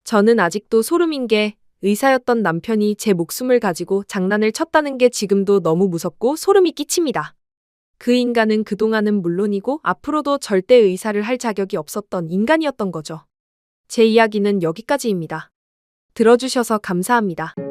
저는 아직도 소름인 게 의사였던 남편이 제 목숨을 가지고 장난을 쳤다는 게 지금도 너무 무섭고 소름이 끼칩니다. 그 인간은 그동안은 물론이고 앞으로도 절대 의사를 할 자격이 없었던 인간이었던 거죠. 제 이야기는 여기까지입니다. 들어주셔서 감사합니다.